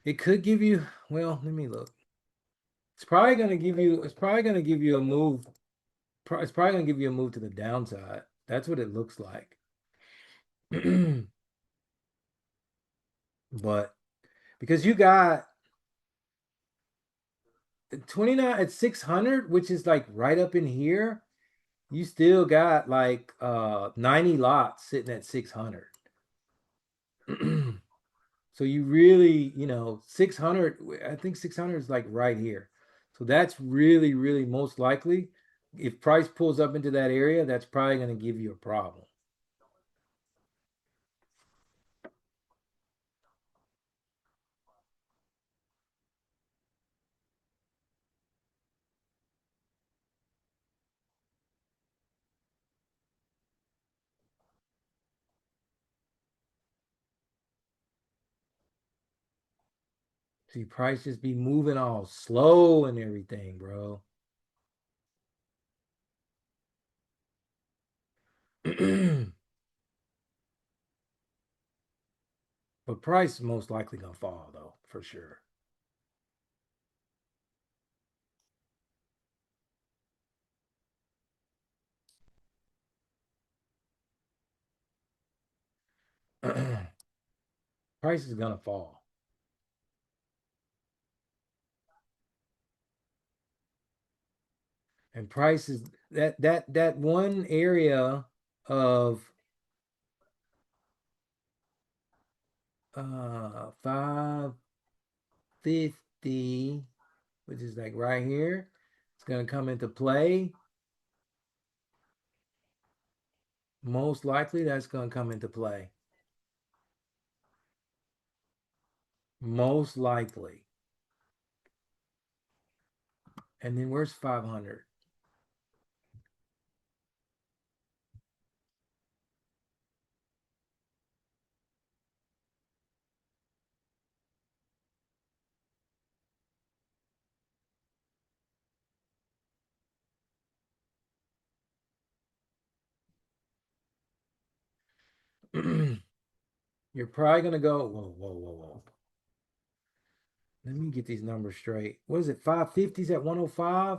It could give you, well, let me look. It's probably going to give you, it's probably going to give you a move. It's probably going to give you a move to the downside. That's what it looks like. But because you got 29 at 600, which is like right up in here, you still got like 90 lots sitting at 600. So you really, 600, I think 600 is like right here. So that's really, really most likely. If price pulls up into that area, that's probably going to give you a problem. See, price just be moving all slow and everything, bro. But price is most likely gonna fall though, for sure. Price is gonna fall. And price is that one area of 550, which is like right here, it's gonna come into play. Most likely that's gonna come into play. Most likely. And then where's 500? You're probably gonna go, whoa, whoa, whoa, whoa. Let me get these numbers straight. What is it? 550s at 105?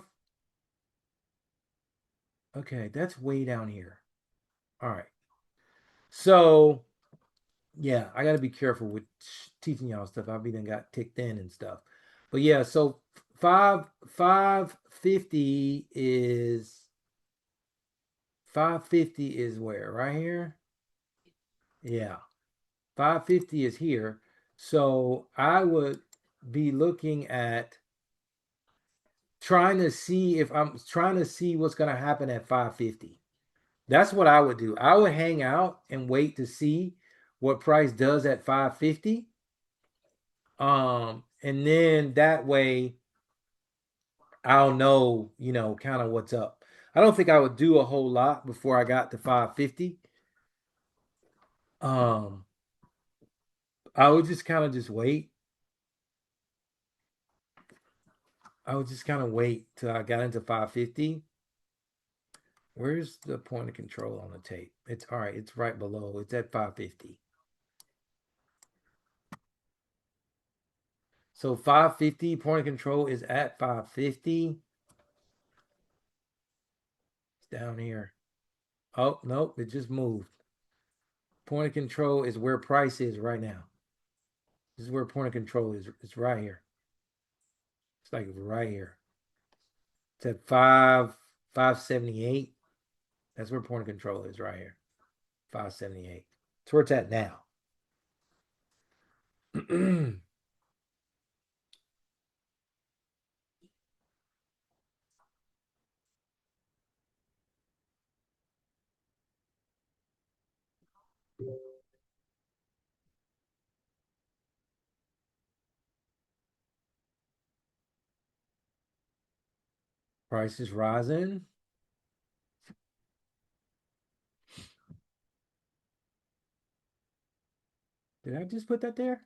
Okay, that's way down here. All right. So, yeah, I got to be careful with teaching y'all stuff. I've even got ticked in and stuff. But yeah, so 550 is 550 is where? Right here? Yeah. 550 is here. So I would be looking at trying to see if I'm trying to see what's going to happen at 550. That's what I would do. I would hang out and wait to see what price does at 550. And then that way I'll know, kind of what's up. I don't think I would do a whole lot before I got to 550. Um, I would just kind of just wait. I would just kind of wait till I got into 550. Where's the point of control on the tape? It's all right. It's right below. It's at 550. So 550 point of control is at 550. It's down here. Oh, nope. It just moved. Point of control is where price is right now. This is where point of control is. It's right here. It's like right here. It's at 578. That's where point of control is right here. 578. That's where it's at now. Price is rising. Did I just put that there?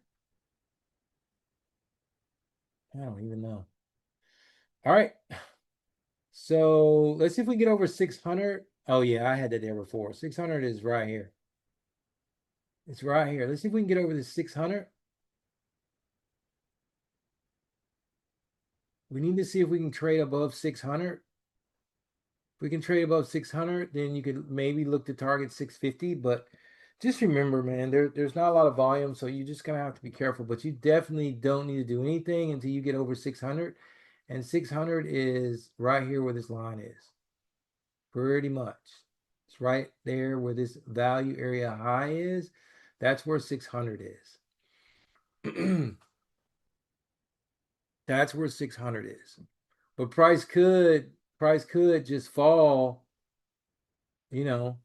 I don't even know. All right. So let's see if we get over 600. Oh, yeah, I had that there before. 600 is right here. It's right here. Let's see if we can get over this 600. We need to see if we can trade above 600. If we can trade above 600, then you could maybe look to target 650. But just remember, man, there's not a lot of volume, so you're just gonna have to be careful. But you definitely don't need to do anything until you get over 600. And 600 is right here where this line is. Pretty much. It's right there where this value area high is. That's where 600 is. That's where 600 is. But price could just fall, you know.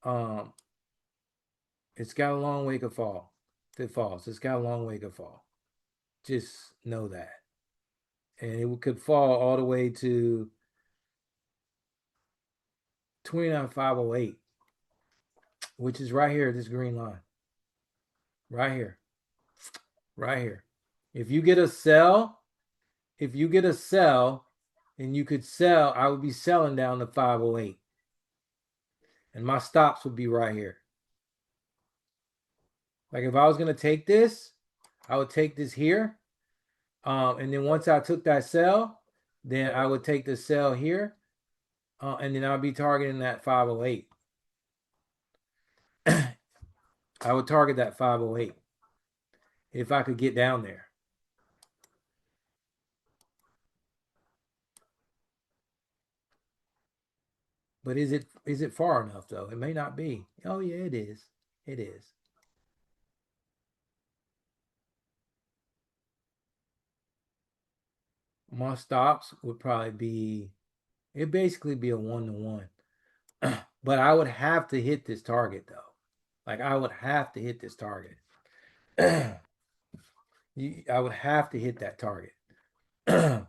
Um, it's got a long way to fall. If it falls, it's got a long way to fall. Just know that. And it could fall all the way to 29,508, which is right here, this green line. Right here. Right here. If you get a sell, if you get a sell and you could sell, I would be selling down to 508. And my stops would be right here. Like if I was going to take this, I would take this here. And then once I took that sell, then I would take the sell here. And then I'll be targeting that 508. I would target that 508 if I could get down there. But is it far enough though? It may not be. Oh yeah, it is. It is. My stops would probably be it basically be a 1-to-1. But I would have to hit this target though. Like I would have to hit this target. I would have to hit that target. And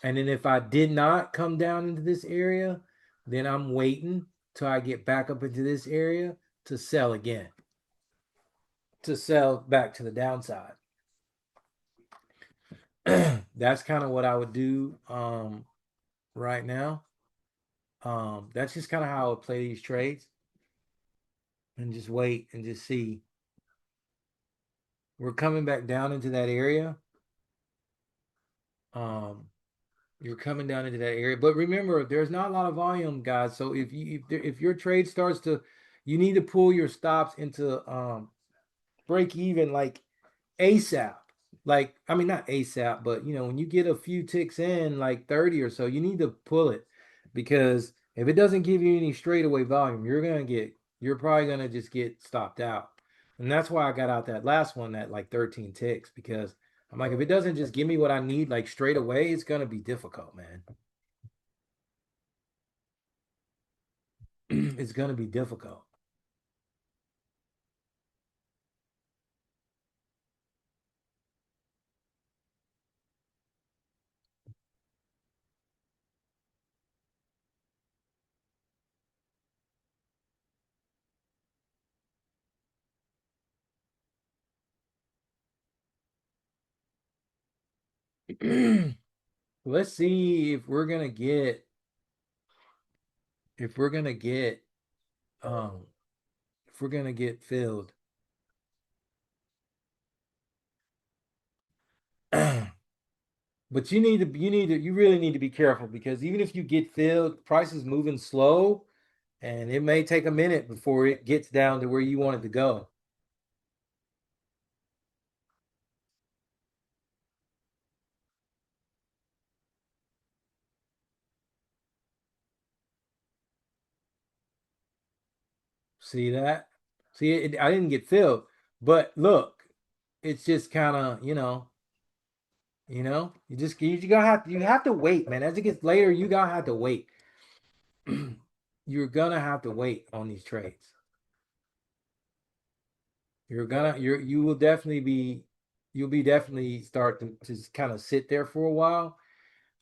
then if I did not come down into this area, then I'm waiting till I get back up into this area to sell again, to sell back to the downside. That's kind of what I would do right now. That's just kind of how I would play these trades and just wait and just see. We're coming back down into that area. Um, you're coming down into that area, but remember, there's not a lot of volume, guys. So if your trade starts to, you need to pull your stops into break even like ASAP. Like, I mean, not ASAP, but when you get a few ticks in, like 30 or so, you need to pull it because if it doesn't give you any straightaway volume, you're probably gonna just get stopped out. And that's why I got out that last one at like 13 ticks because I'm like, if it doesn't just give me what I need like straight away, it's gonna be difficult, man. It's gonna be difficult. Let's see if we're gonna get um if we're gonna get filled. But you really need to be careful because even if you get filled, price is moving slow and it may take a minute before it gets down to where you want it to go. See that? See I didn't get filled, but look, it's just kind of, you have to wait, man. As it gets later, you gotta have to wait. You're gonna have to wait on these trades. You will definitely be you'll be definitely start to kind of sit there for a while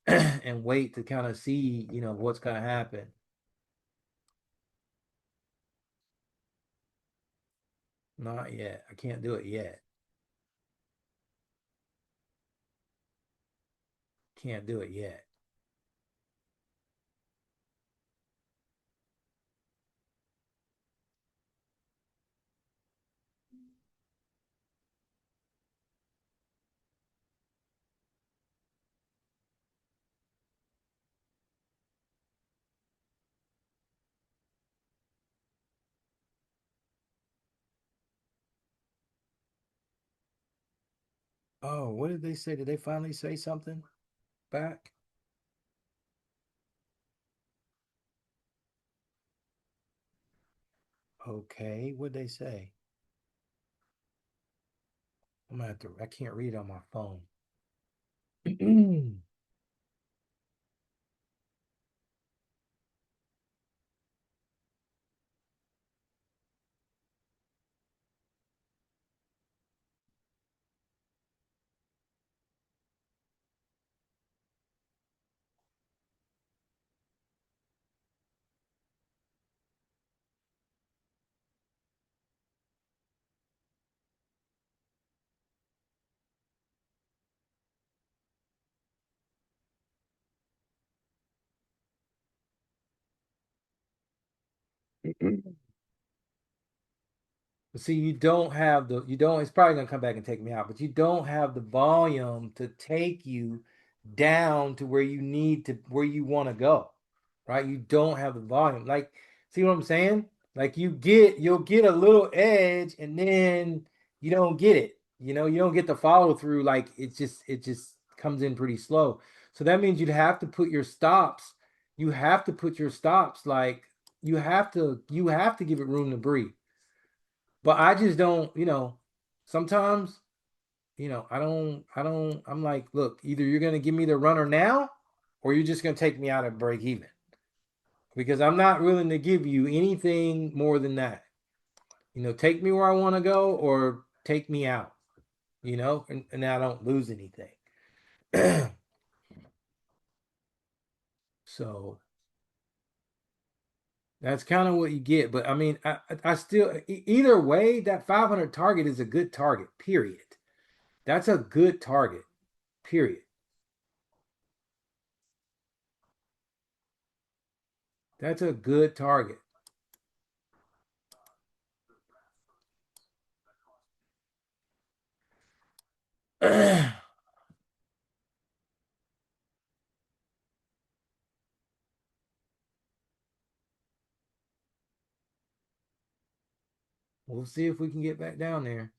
and wait to kind of see, what's gonna happen. Not yet. I can't do it yet. Can't do it yet. Oh, what did they say? Did they finally say something back? Okay, what did they say? I'm gonna have to, I can't read on my phone. See, you don't have you don't, it's probably gonna come back and take me out, but you don't have the volume to take you down to where you need to, where you want to go, right? You don't have the volume. Like, see what I'm saying? Like you'll get a little edge and then you don't get it. You don't get the follow through. Like it just comes in pretty slow. So that means you'd have to put your stops. You have to put your stops like you have to give it room to breathe. But I just don't, sometimes, I'm like, look, either you're going to give me the runner now or you're just going to take me out at break even because I'm not willing to give you anything more than that. Take me where I want to go or take me out, and I don't lose anything. So that's kind of what you get. But I mean, I still, either way, that 500 target is a good target, period. That's a good target, period. That's a good target. We'll see if we can get back down there.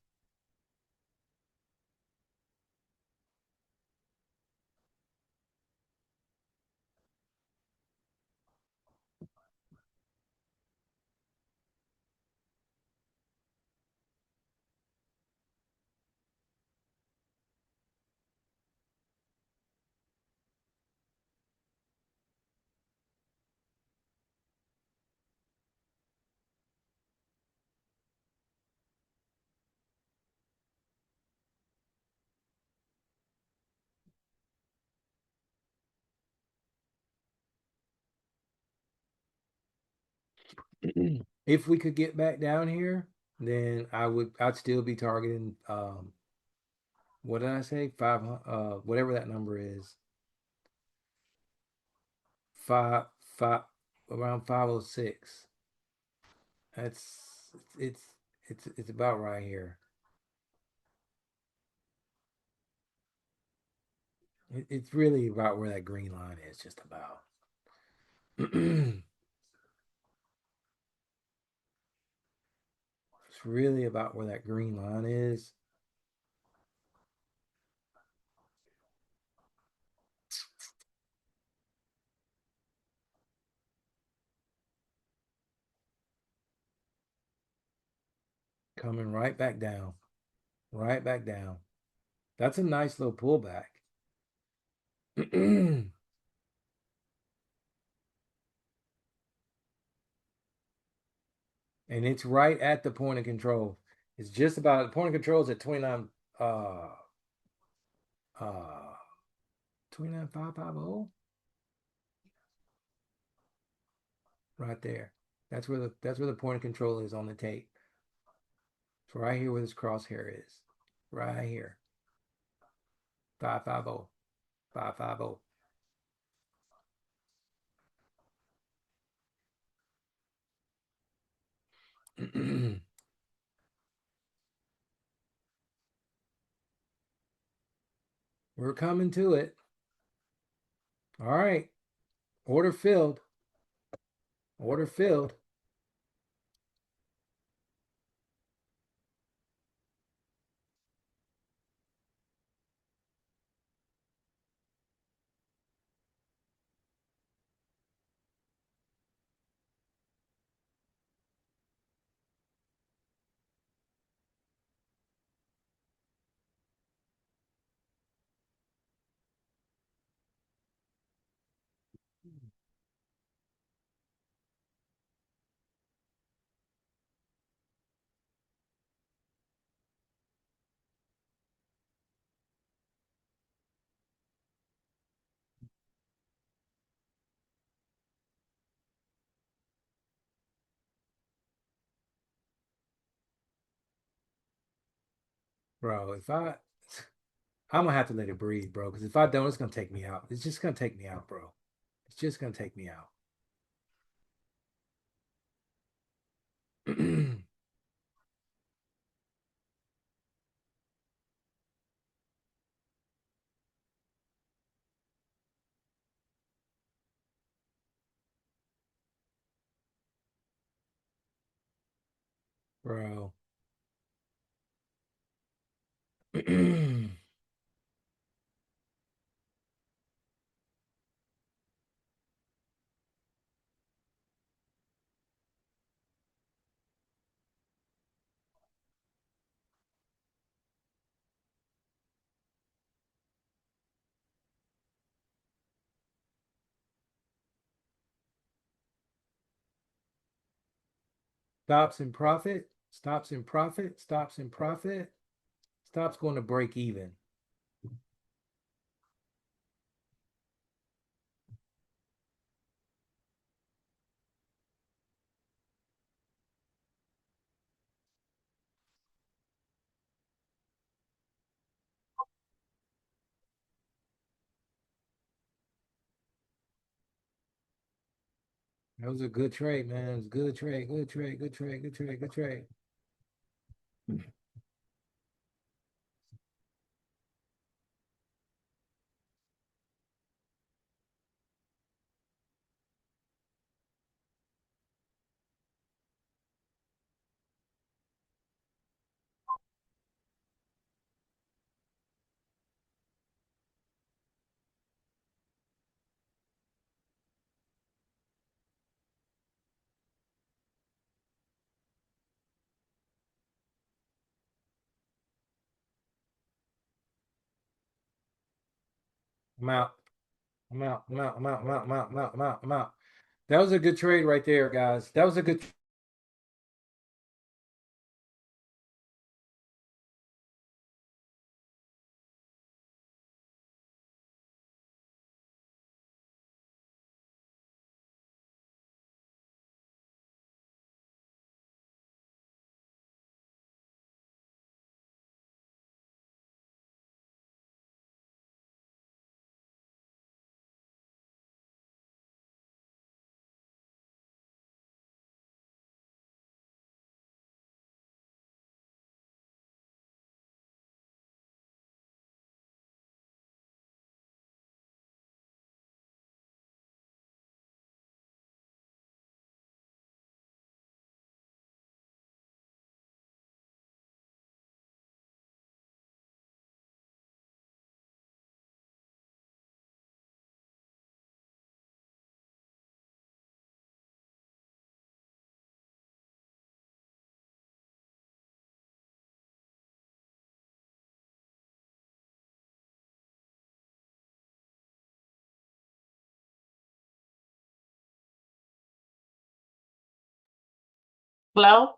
If we could get back down here, then I'd still be targeting what did I say? Whatever that number is. Five five around 506. That's it's it's about right here. It's really about where that green line is, just about. It's really about where that green line is. Coming right back down. Right back down. That's a nice little pullback. And it's right at the point of control. It's just about the point of control is at 29 uh 29550 right there. That's where the point of control is on the tape. It's right here where this crosshair is. Right here. 550. 550. We're coming to it. All right. Order filled. Order filled. Bro, I'm gonna have to let it breathe, bro. Because if I don't, it's gonna take me out. It's just gonna take me out, bro. It's just gonna take me out. Bro. Stops in profit, stops in profit, stops in profit, stops going to break even. That was a good trade, man. It was a good trade, good trade, good trade, good trade, good trade. I'm out. I'm out. I'm out. I'm out. I'm out. I'm out. I'm out. I'm out. I'm out. That was a good trade right there, guys. That was a good Hello?